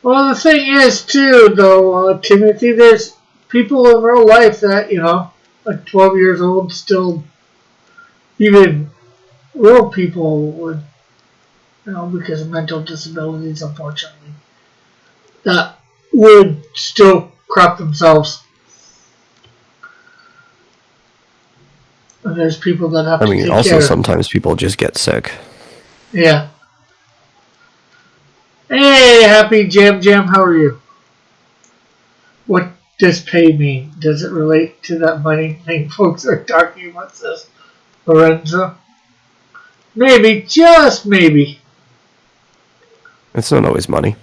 S1: Well, the thing is, too, though, Timothy, there's people in real life that, like 12 years old, still, even real people would, because of mental disabilities, unfortunately, that would still crap themselves. And there's people that have to take care.
S2: Also sometimes people just get sick.
S1: Yeah. Hey, Happy Jam Jam, how are you? What does pay mean? Does it relate to that money thing folks are talking about, says Lorenzo? Maybe, just maybe.
S2: It's not always money.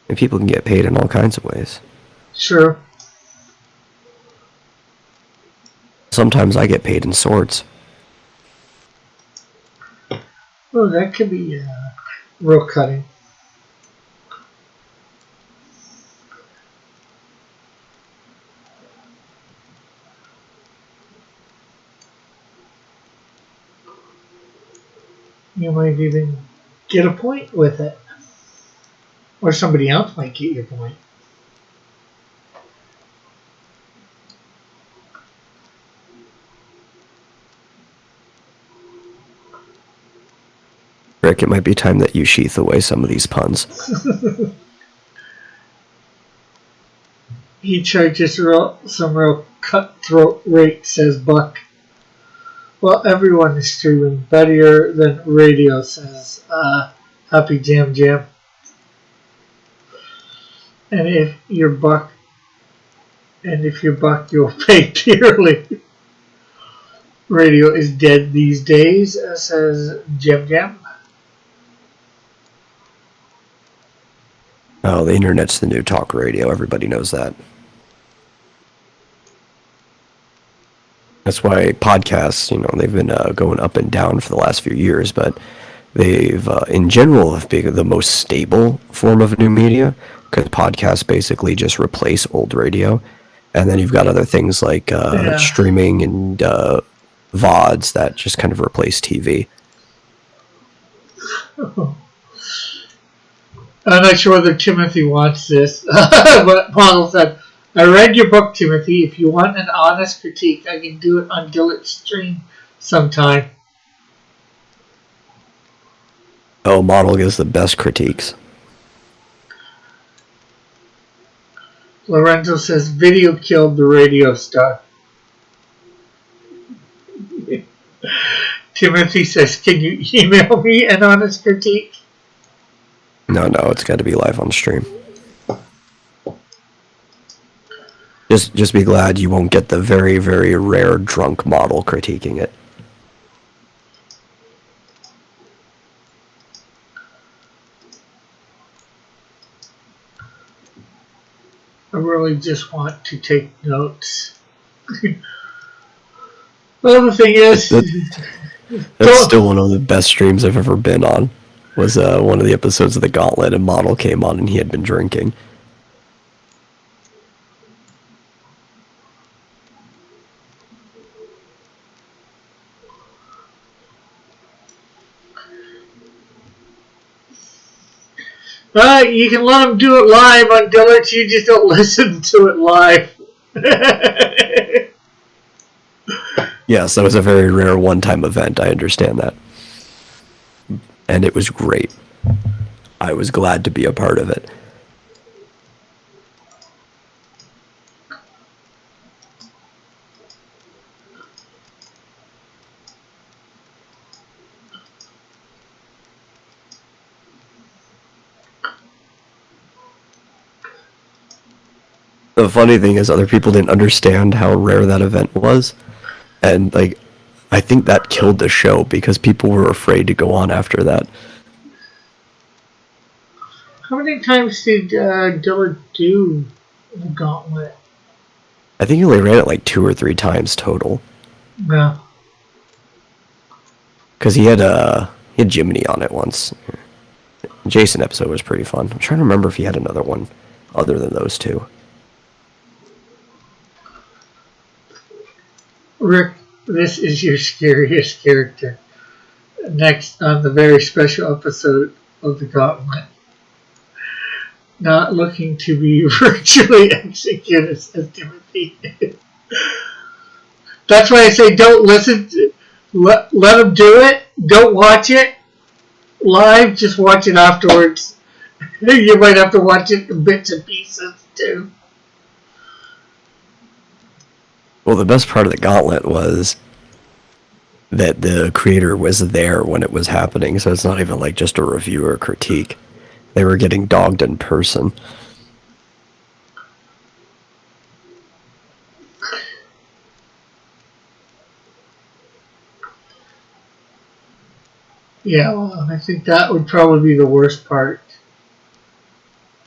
S2: And people can get paid in all kinds of ways.
S1: Sure.
S2: Sometimes I get paid in swords.
S1: Oh, that could be real cutting. You might even get a point with it. Or somebody else might get your point.
S2: Rick, it might be time that you sheath away some of these puns.
S1: He charges some real cutthroat rate, says Buck. Well, everyone is streaming better than radio, says Happy Jam Jam. And if you're Buck, you'll pay dearly. Radio is dead these days, says Jam Jam.
S2: Oh, the internet's the new talk radio. Everybody knows that. That's why podcasts, they've been going up and down for the last few years, but they've, in general, have been the most stable form of new media, because podcasts basically just replace old radio. And then you've got other things like streaming and VODs that just kind of replace TV.
S1: I'm not sure whether Timothy wants this, but Paul said, I read your book, Timothy. If you want an honest critique, I can do it on Gillet's stream sometime.
S2: Oh, Model gives the best critiques.
S1: Lorenzo says, video killed the radio star. Timothy says, can you email me an honest critique?
S2: No, it's got to be live on stream. Just be glad you won't get the very, very rare drunk model critiquing it.
S1: I really just want to take notes. Well, the thing is,
S2: That's still one of the best streams I've ever been on. Was one of the episodes of the Gauntlet, and model came on and he had been drinking.
S1: you can let them do it live on Dillerts, you just don't listen to it live.
S2: Yes, that was a very rare one-time event. I understand that. And it was great. I was glad to be a part of it. The funny thing is, other people didn't understand how rare that event was. And, like, I think that killed the show because people were afraid to go on after that.
S1: How many times did Dillard do the Gauntlet?
S2: I think he only ran it like 2 or 3 times total.
S1: Yeah.
S2: Because he had Jiminy on it once. Jason episode was pretty fun. I'm trying to remember if he had another one other than those two.
S1: Rick, this is your scariest character. Next on the very special episode of the Gauntlet. Not looking to be virtually executed, says Timothy. That's why I say don't listen. Let them do it. Don't watch it live. Just watch it afterwards. You might have to watch it in bits and pieces too.
S2: Well, the best part of the Gauntlet was that the creator was there when it was happening, so it's not even like just a review or critique. They were getting dogged in person.
S1: Yeah, well, I think that would probably be the worst part.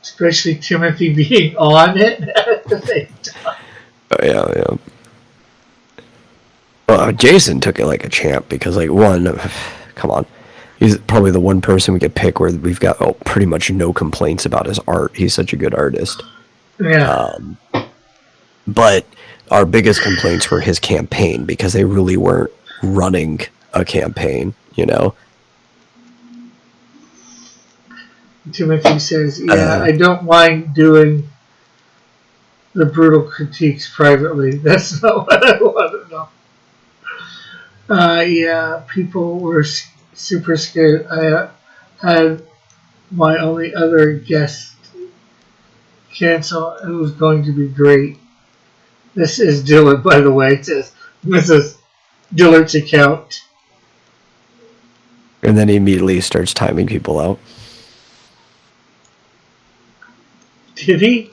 S1: Especially Timothy being on it at the same time.
S2: Yeah. Well, Jason took it like a champ because, like, one, come on. He's probably the one person we could pick where we've got pretty much no complaints about his art. He's such a good artist.
S1: Yeah.
S2: But our biggest complaints were his campaign because they really weren't running a campaign, you know?
S1: Timothy says, yeah, I don't mind doing the brutal critiques privately. That's not what I want to know. Yeah, people were super scared. I had my only other guest cancel. It was going to be great. This is Dylan, by the way. It says Mrs. Dillard's account.
S2: And then he immediately starts timing people out.
S1: Did he?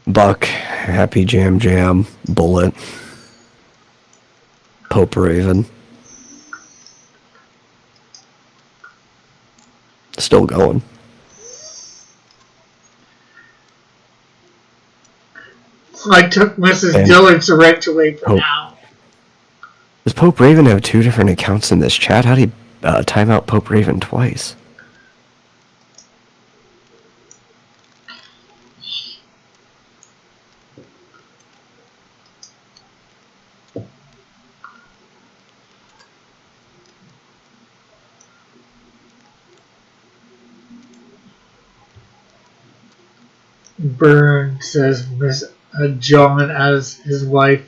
S2: Buck, Happy Jam, Bullet, Pope Raven. Still going.
S1: I took Mrs. Dillard's eventually for now.
S2: Does Pope Raven have 2 different accounts in this chat? How do you time out Pope Raven twice?
S1: Byrne says Miss John as his wife.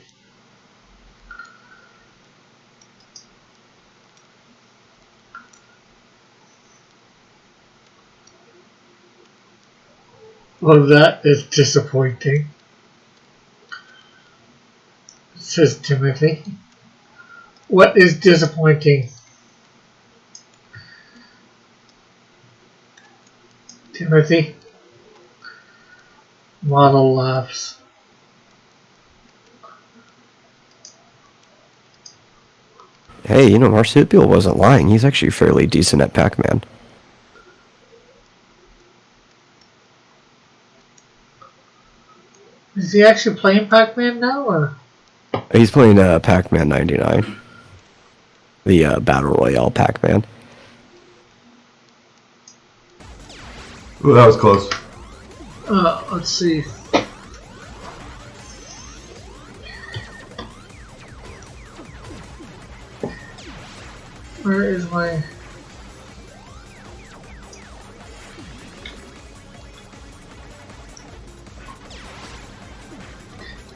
S1: Well, that is disappointing, says Timothy. What is disappointing? Timothy. Model laughs.
S2: Hey, Marsupial wasn't lying. He's actually fairly decent at Pac-Man.
S1: Is he actually playing Pac-Man now, or?
S2: He's playing Pac-Man 99. The Battle Royale Pac-Man.
S3: Ooh, that was close.
S1: Let's see. Where is my...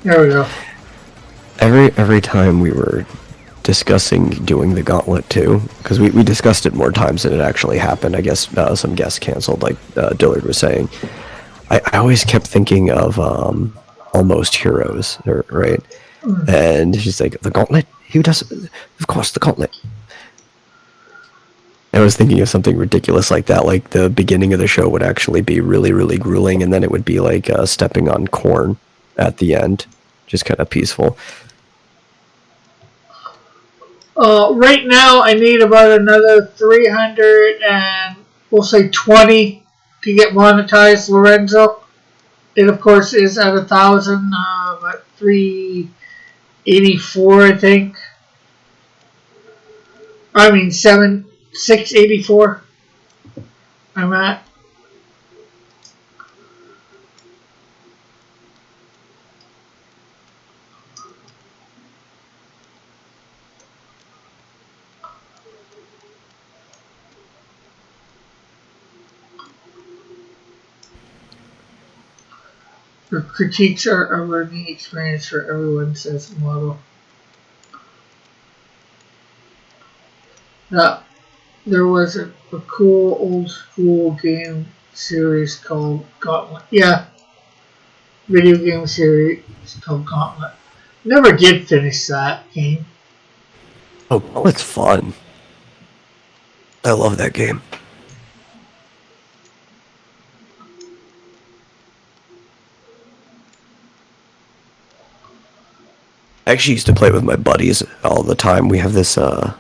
S1: There we go.
S2: Every time we were discussing doing the Gauntlet 2, because we discussed it more times than it actually happened. I guess some guests canceled, like Dillard was saying. I always kept thinking of Almost Heroes, right? And she's like, the Gauntlet? Who does? Of course, the Gauntlet. I was thinking of something ridiculous like that, like the beginning of the show would actually be really, really grueling, and then it would be like stepping on corn at the end, just kind of peaceful.
S1: Right now, I need about another 300 and we'll say 20 to get monetized, Lorenzo. It of course is at 1,000, at 384, I think. I mean 684. I'm at. The critiques are a learning experience for everyone, says the model. There was a cool old school game series called Gauntlet. Yeah, video game series called Gauntlet. Never did finish that game.
S2: Oh, Gauntlet's fun. I love that game. I actually used to play it with my buddies all the time. We have this, I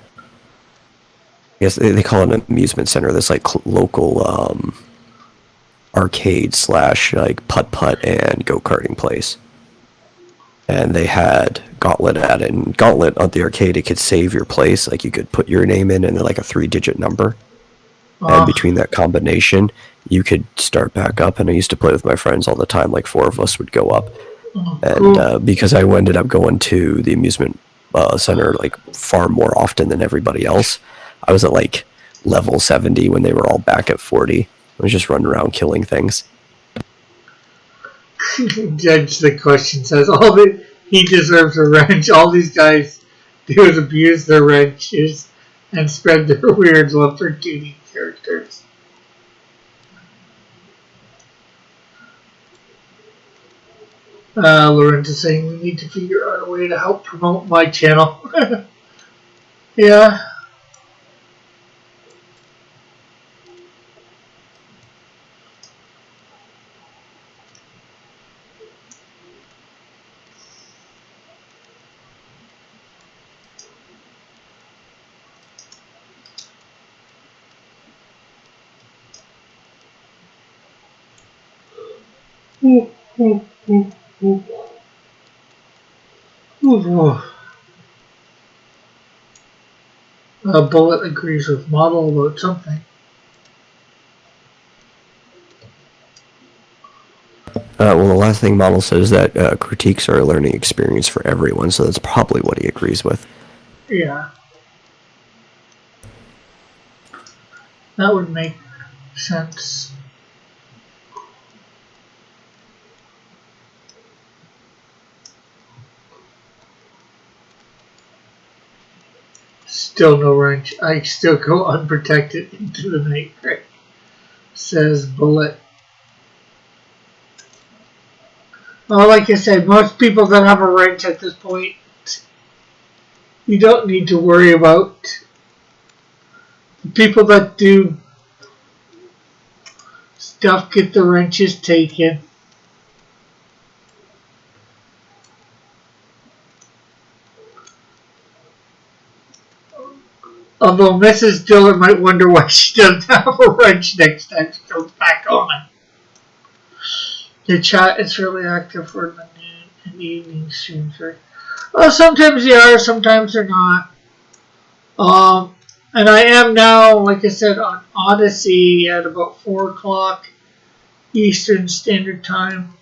S2: guess they call it an amusement center, this like local arcade / like putt-putt and go-karting place. And they had Gauntlet at it. And Gauntlet on the arcade, it could save your place. Like you could put your name in and then like a 3-digit number. And between that combination, you could start back up. And I used to play with my friends all the time. Like 4 of us would go up. And because I ended up going to the amusement center like far more often than everybody else, I was at like level 70 when they were all back at 40. I was just running around killing things.
S1: Judge the question says he deserves a wrench. All these guys do is abuse their wrenches and spread their weird love for duty characters. Lorenzo saying we need to figure out a way to help promote my channel. Yeah. Bullet agrees with Model about something.
S2: Well, the last thing Model says that critiques are a learning experience for everyone, so that's probably what he agrees with.
S1: Yeah. That would make sense. Still no wrench. I still go unprotected into the night, right? Says Bullet. Well, like I said, most people that have a wrench at this point, you don't need to worry about. The people that do stuff, get the wrenches taken. Although Mrs. Diller might wonder why she doesn't have a wrench next time she comes back on. The chat is really active for the evening streams, right? Well, sometimes they are, sometimes they're not. And I am now, like I said, on Odyssey at about 4 o'clock Eastern Standard Time.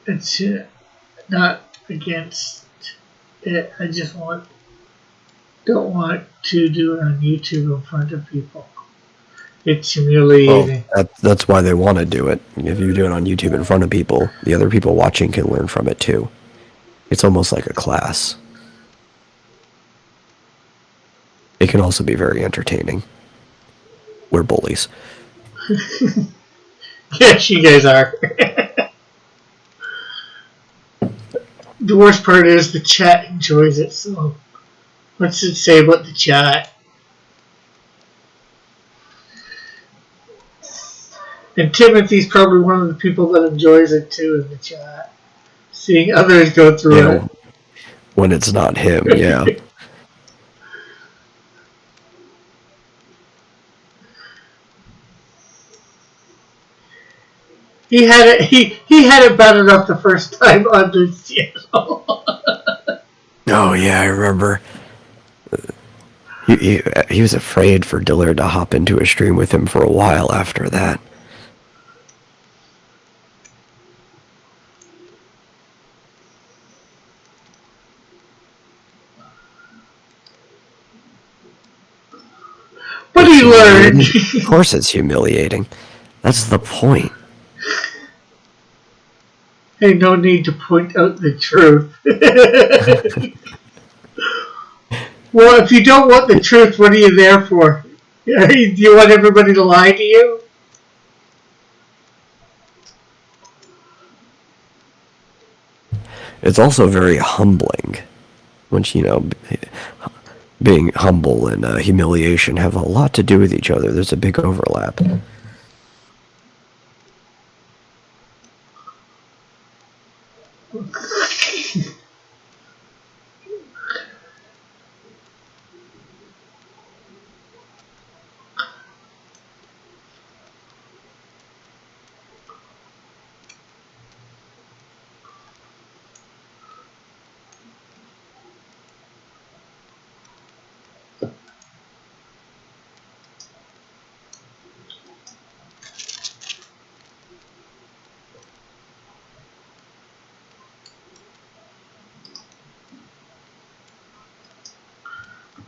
S1: It's not against it. I just don't want to do it on YouTube in front of people. It's humiliating.
S2: Well, that's why they want to do it. If you do it on YouTube in front of people, the other people watching can learn from it too. It's almost like a class. It can also be very entertaining. We're bullies.
S1: Yes, you guys are. The worst part is the chat enjoys it, so what's it say about the chat? And Timothy's probably one of the people that enjoys it too in the chat. Seeing others go through it.
S2: When it's not him, yeah.
S1: He had it bad enough the first time on this channel.
S2: Oh yeah, I remember. He was afraid for Dillard to hop into a stream with him for a while after that.
S1: But he learned.
S2: Of course it's humiliating. That's the point.
S1: Hey, no need to point out the truth. Well, if you don't want the truth, what are you there for? Do you want everybody to lie to you?
S2: It's also very humbling. Once, being humble and humiliation have a lot to do with each other. There's a big overlap.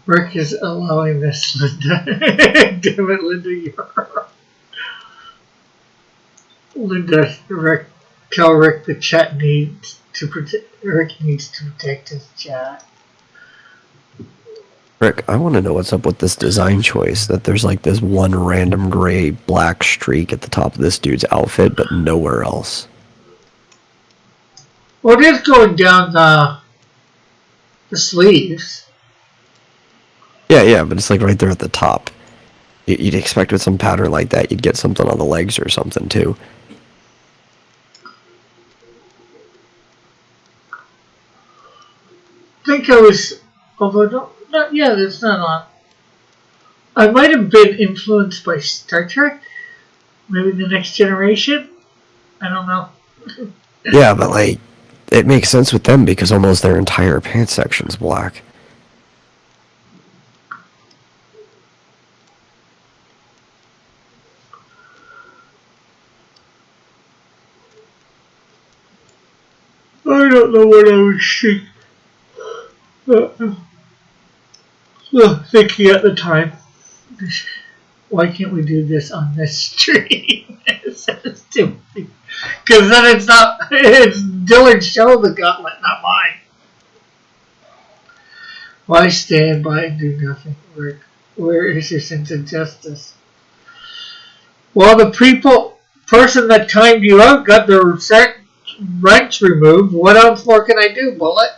S1: Rick is allowing this, Linda. Damn it, Linda. Linda, Rick, tell Rick the chat needs to protect. Rick needs to protect his chat.
S2: Rick, I want to know what's up with this design choice. That there's like this one random gray black streak at the top of this dude's outfit, but nowhere else.
S1: Well, it is going down the sleeves.
S2: Yeah, but it's like right there at the top. You'd expect with some pattern like that, you'd get something on the legs or something too.
S1: I think I was, although that's not on. I might have been influenced by Star Trek, maybe The Next Generation. I don't know.
S2: Yeah, but like, it makes sense with them because almost their entire pants section's black.
S1: I don't know what I was thinking at the time. Why can't we do this on this stream? Because then it's Dillard's show, the gauntlet, not mine. Why stand by and do nothing? Where is your sense of justice? Well, the person that timed you out got their wrench removed. What else more can I do, Bullet?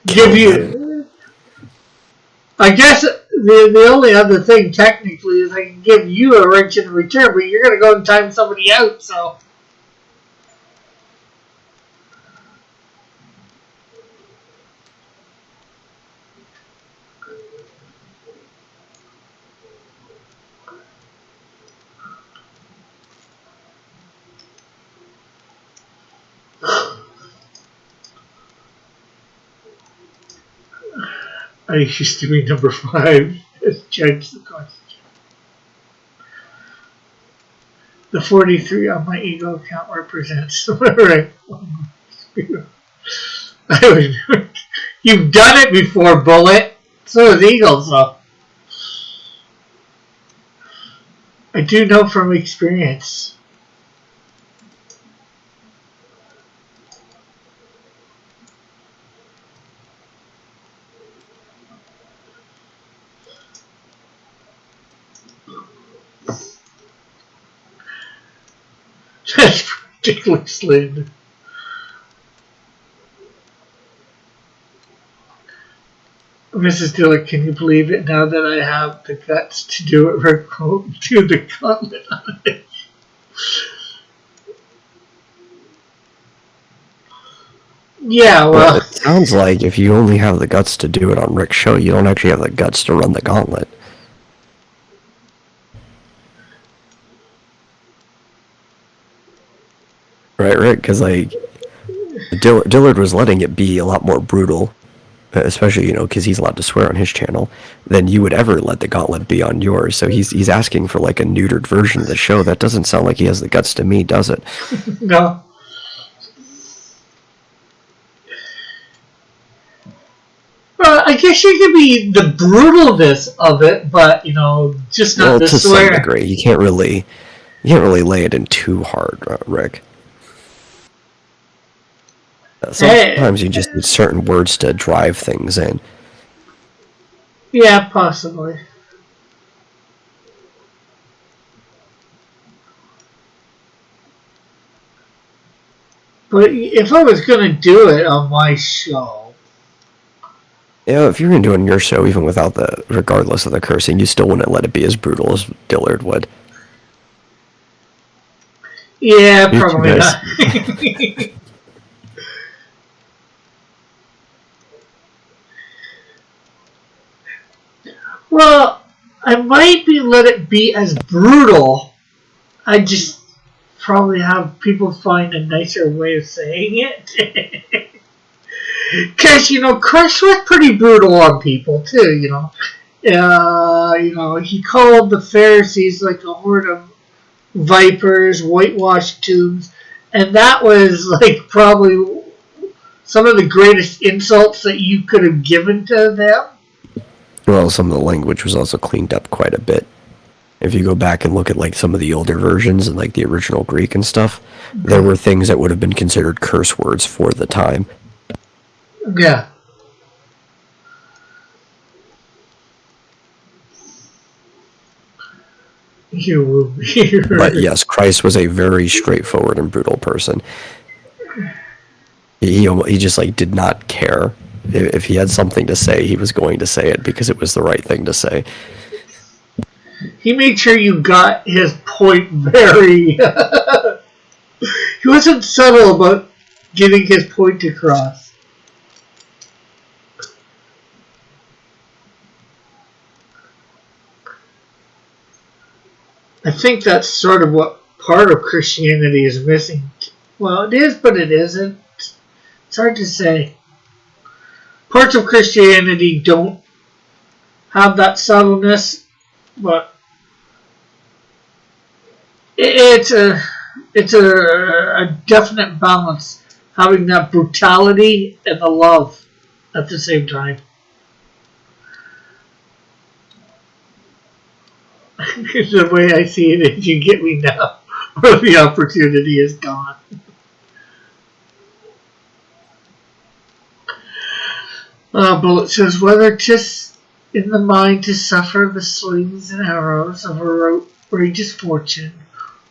S1: Give you... I guess the only other thing technically is I can give you a wrench in return, but you're gonna go and time somebody out, so. I used to be number 5 as judge the question. The 43 on my ego account represents. Right. You've done it before, Bullet. So has Eagle, so. I do know from experience. That's ridiculous, Lynn. Mrs. Dillard, can you believe it now that I have the guts to do it? Do the gauntlet on it. Yeah, well.
S2: It sounds like if you only have the guts to do it on Rick's show, you don't actually have the guts to run the gauntlet. Right, Rick? Because, like, Dillard was letting it be a lot more brutal, especially, because he's allowed to swear on his channel, than you would ever let the gauntlet be on yours. So he's asking for, like, a neutered version of the show. That doesn't sound like he has the guts to me, does it?
S1: No. Well, I guess you could be the brutalness of it, but just not the swear.
S2: To some degree, you can't really lay it in too hard, Rick. Sometimes you just need certain words to drive things in.
S1: Yeah, possibly. But if I was going to do it on my show...
S2: Yeah, if you're going to do it on your show, even regardless of the cursing, you still wouldn't let it be as brutal as Dillard would.
S1: Yeah, probably not. Well, I might let it be as brutal. I just probably have people find a nicer way of saying it. Because, Chris was pretty brutal on people, too, he called the Pharisees like a horde of vipers, whitewashed tombs, and that was, like, probably some of the greatest insults that you could have given to them.
S2: Well, some of the language was also cleaned up quite a bit. If you go back and look at, like, some of the older versions and, like, the original Greek and stuff, there were things that would have been considered curse words for the time.
S1: Yeah.
S2: But yes, Christ was a very straightforward and brutal person. He just, like, did not care. If he had something to say, he was going to say it because it was the right thing to say.
S1: He made sure you got his point very... He wasn't subtle about getting his point across. I think that's sort of what part of Christianity is missing. Well, it is, but it isn't. It's hard to say. Parts of Christianity don't have that subtleness, but it's a definite balance, having that brutality and the love at the same time. The way I see it is, you get me now, or the opportunity is gone. Bullet says, whether 'tis in the mind to suffer the slings and arrows of outrageous fortune,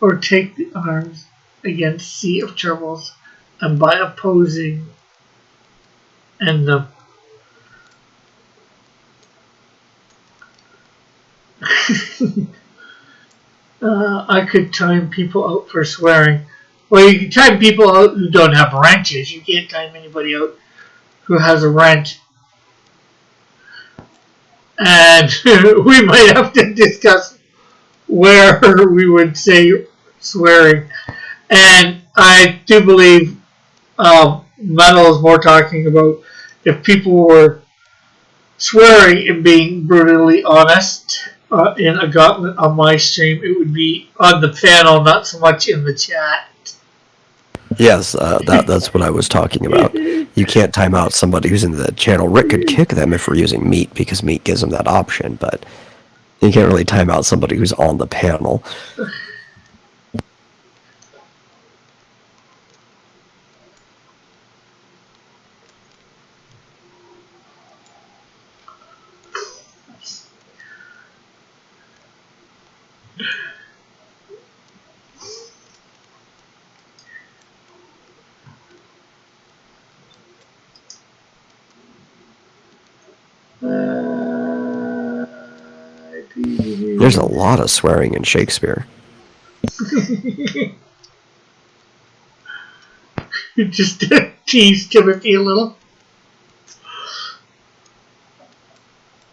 S1: or take the arms against sea of troubles, and by opposing and the I could time people out for swearing. Well, you can time people out who don't have wrenches. You can't time anybody out who has a wrench. And we might have to discuss where we would say swearing. And I do believe Metal is more talking about if people were swearing and being brutally honest in a gauntlet on my stream, it would be on the panel, not so much in the chat.
S2: Yes, that's what I was talking about. You can't time out somebody who's in the channel. Rick could kick them if we're using Meat, because Meat gives them that option, but you can't really time out somebody who's on the panel. There's a lot of swearing in Shakespeare.
S1: Just to tease Timothy a little.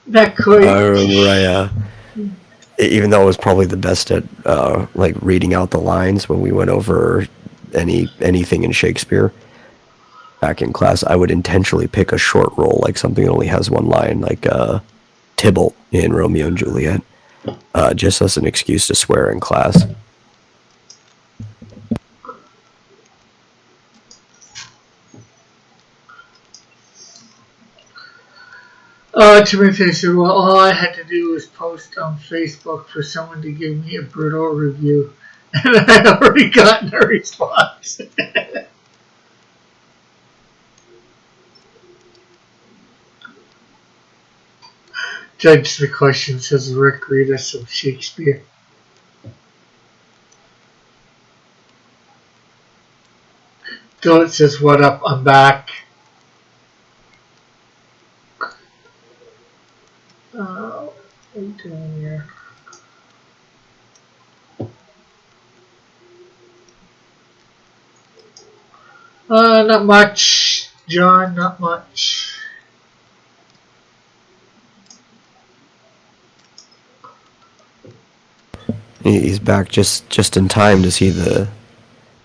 S1: Not quite.
S2: I remember even though I was probably the best at like reading out the lines when we went over anything in Shakespeare back in class, I would intentionally pick a short role, like something that only has one line, like Tybalt in Romeo and Juliet, just as an excuse to swear in class.
S1: Timothy said, well, all I had to do was post on Facebook for someone to give me a brutal review, and I had already gotten a response. Judge the question, says Rick, read us some Shakespeare. Dylan says, what up, I'm back. What are you doing here? Not much, John, not much.
S2: He's back just in time to see the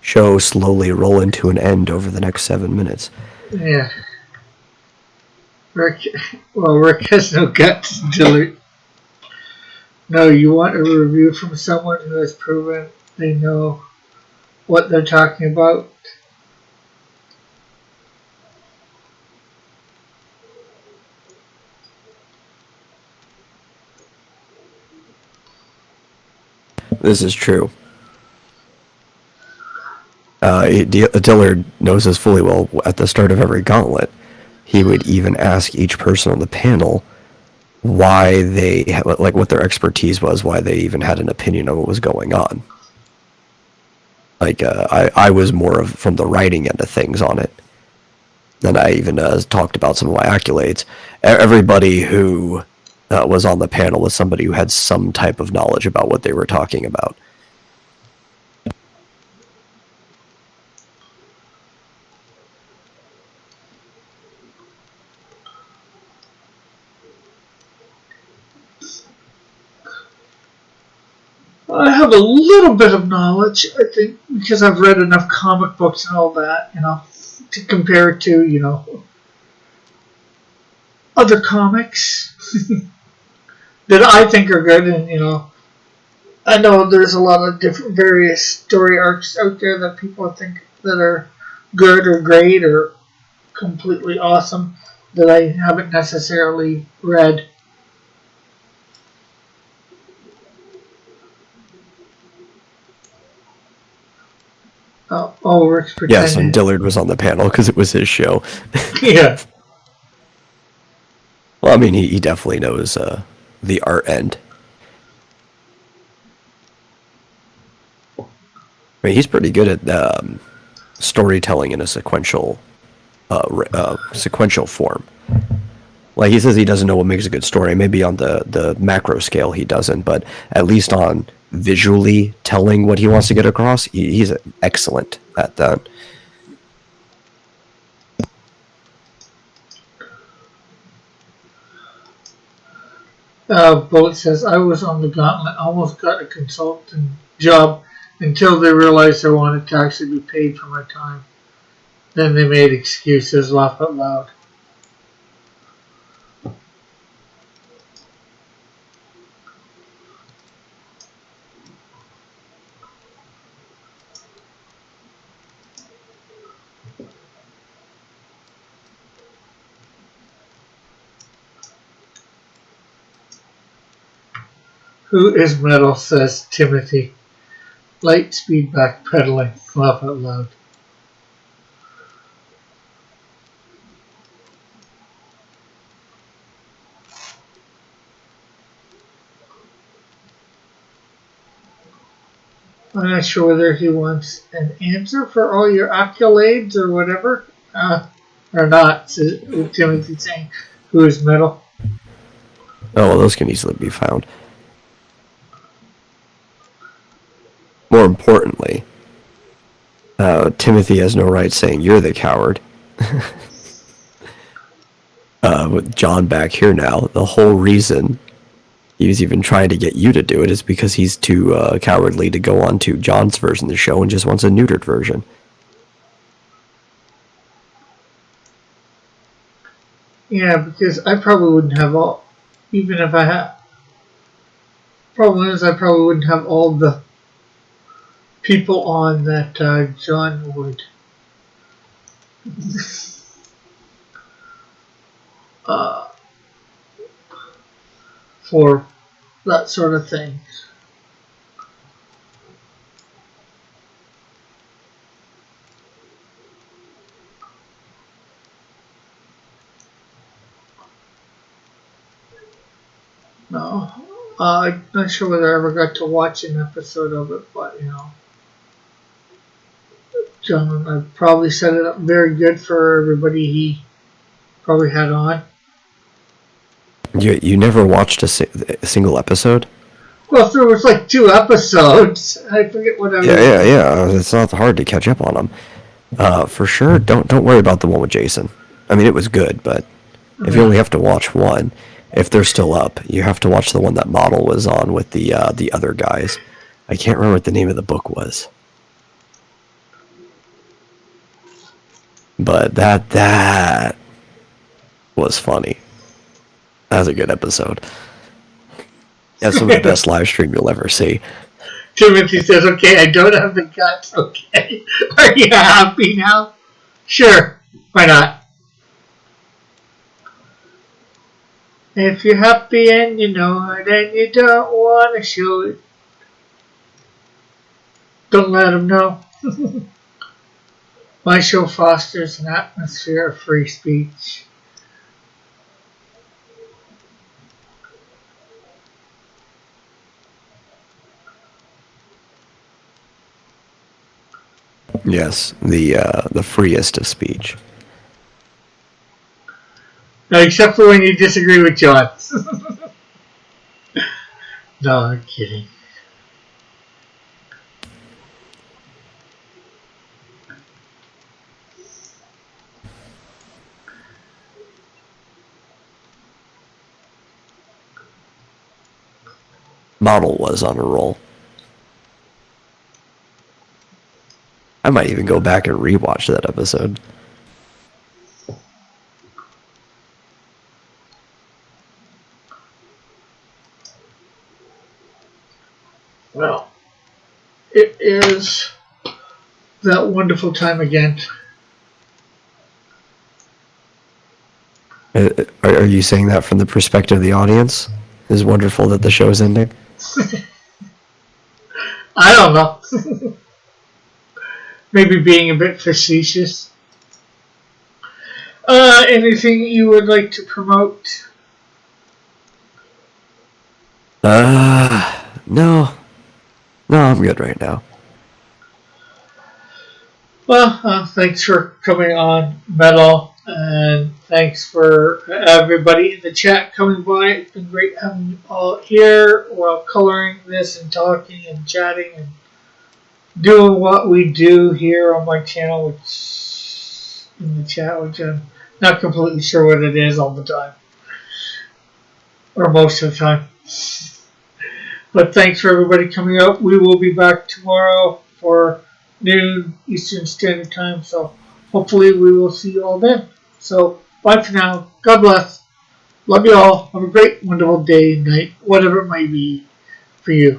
S2: show slowly roll into an end over the next 7 minutes.
S1: Yeah. Rick has no guts, Dillard. No, you want a review from someone who has proven they know what they're talking about.
S2: This is true. Dillard knows this fully well. At the start of every gauntlet, he would even ask each person on the panel why they, like, what their expertise was, why they even had an opinion of what was going on. Like, I was more of from the writing end of things on it. Then I even talked about some of my accolades. Everybody who was on the panel was somebody who had some type of knowledge about what they were talking about.
S1: I have a little bit of knowledge, I think, because I've read enough comic books and all that, to compare it to, other comics that I think are good. And, I know there's a lot of different various story arcs out there that people think that are good or great or completely awesome that I haven't necessarily read. Rick's pretending.
S2: Yes, and Dillard was on the panel because it was his show.
S1: Yeah.
S2: Well, I mean, he definitely knows the art end. I mean, he's pretty good at storytelling in a sequential form. Like, he says he doesn't know what makes a good story. Maybe on the macro scale he doesn't, but at least on visually telling what he wants to get across, he's excellent at that.
S1: Bullet says, I was on the gauntlet, almost got a consultant job until they realized I wanted to actually be paid for my time. Then they made excuses, laugh out loud. Who is metal, says Timothy. Light speed backpedaling, laugh out loud. I'm not sure whether he wants an answer for all your accolades or whatever, or not, says Timothy saying, who is metal.
S2: Oh, well, those can easily be found. More importantly, Timothy has no right saying you're the coward. With John back here now, the whole reason he was even trying to get you to do it is because he's too cowardly to go on to John's version of the show and just wants a neutered version.
S1: Yeah, because I probably wouldn't have all, even if I had. Problem is, I probably wouldn't have all the people on that John would. For that sort of thing. No, I'm not sure whether I ever got to watch an episode of it, but John, I probably set it up very good for everybody he probably had on.
S2: You never watched a single episode?
S1: Well, if there was like 2 episodes, I forget what I was.
S2: Yeah. It's not hard to catch up on them. For sure, don't worry about the one with Jason. I mean, it was good, but if you only have to watch one, if they're still up, you have to watch the one that Model was on with the other guys. I can't remember what the name of the book was. But that was funny. That was a good episode. That's some of the best live stream you'll ever see.
S1: Timothy says, okay, I don't have the guts, okay. Are you happy now? Sure, why not? If you're happy and you know it and you don't want to show it, don't let them know. My show fosters an atmosphere of free speech.
S2: Yes, the freest of speech.
S1: No, except for when you disagree with John. No, I'm kidding.
S2: Model was on a roll. I might even go back and rewatch that episode.
S1: Well, it is that wonderful time again.
S2: Are you saying that from the perspective of the audience? It's wonderful that the show's ending?
S1: I don't know. Maybe being a bit facetious. Anything you would like to promote?
S2: No. No, I'm good right now.
S1: Well, thanks for coming on, Metal, and Thanks for everybody in the chat coming by. It's been great having you all here while coloring this and talking and chatting and doing what we do here on my channel, which in the chat, which I'm not completely sure what it is all the time. Or most of the time. But thanks for everybody coming up. We will be back tomorrow for noon Eastern Standard Time. So hopefully we will see you all then. So bye for now. God bless. Love you all. Have a great, wonderful day, night, whatever it might be for you.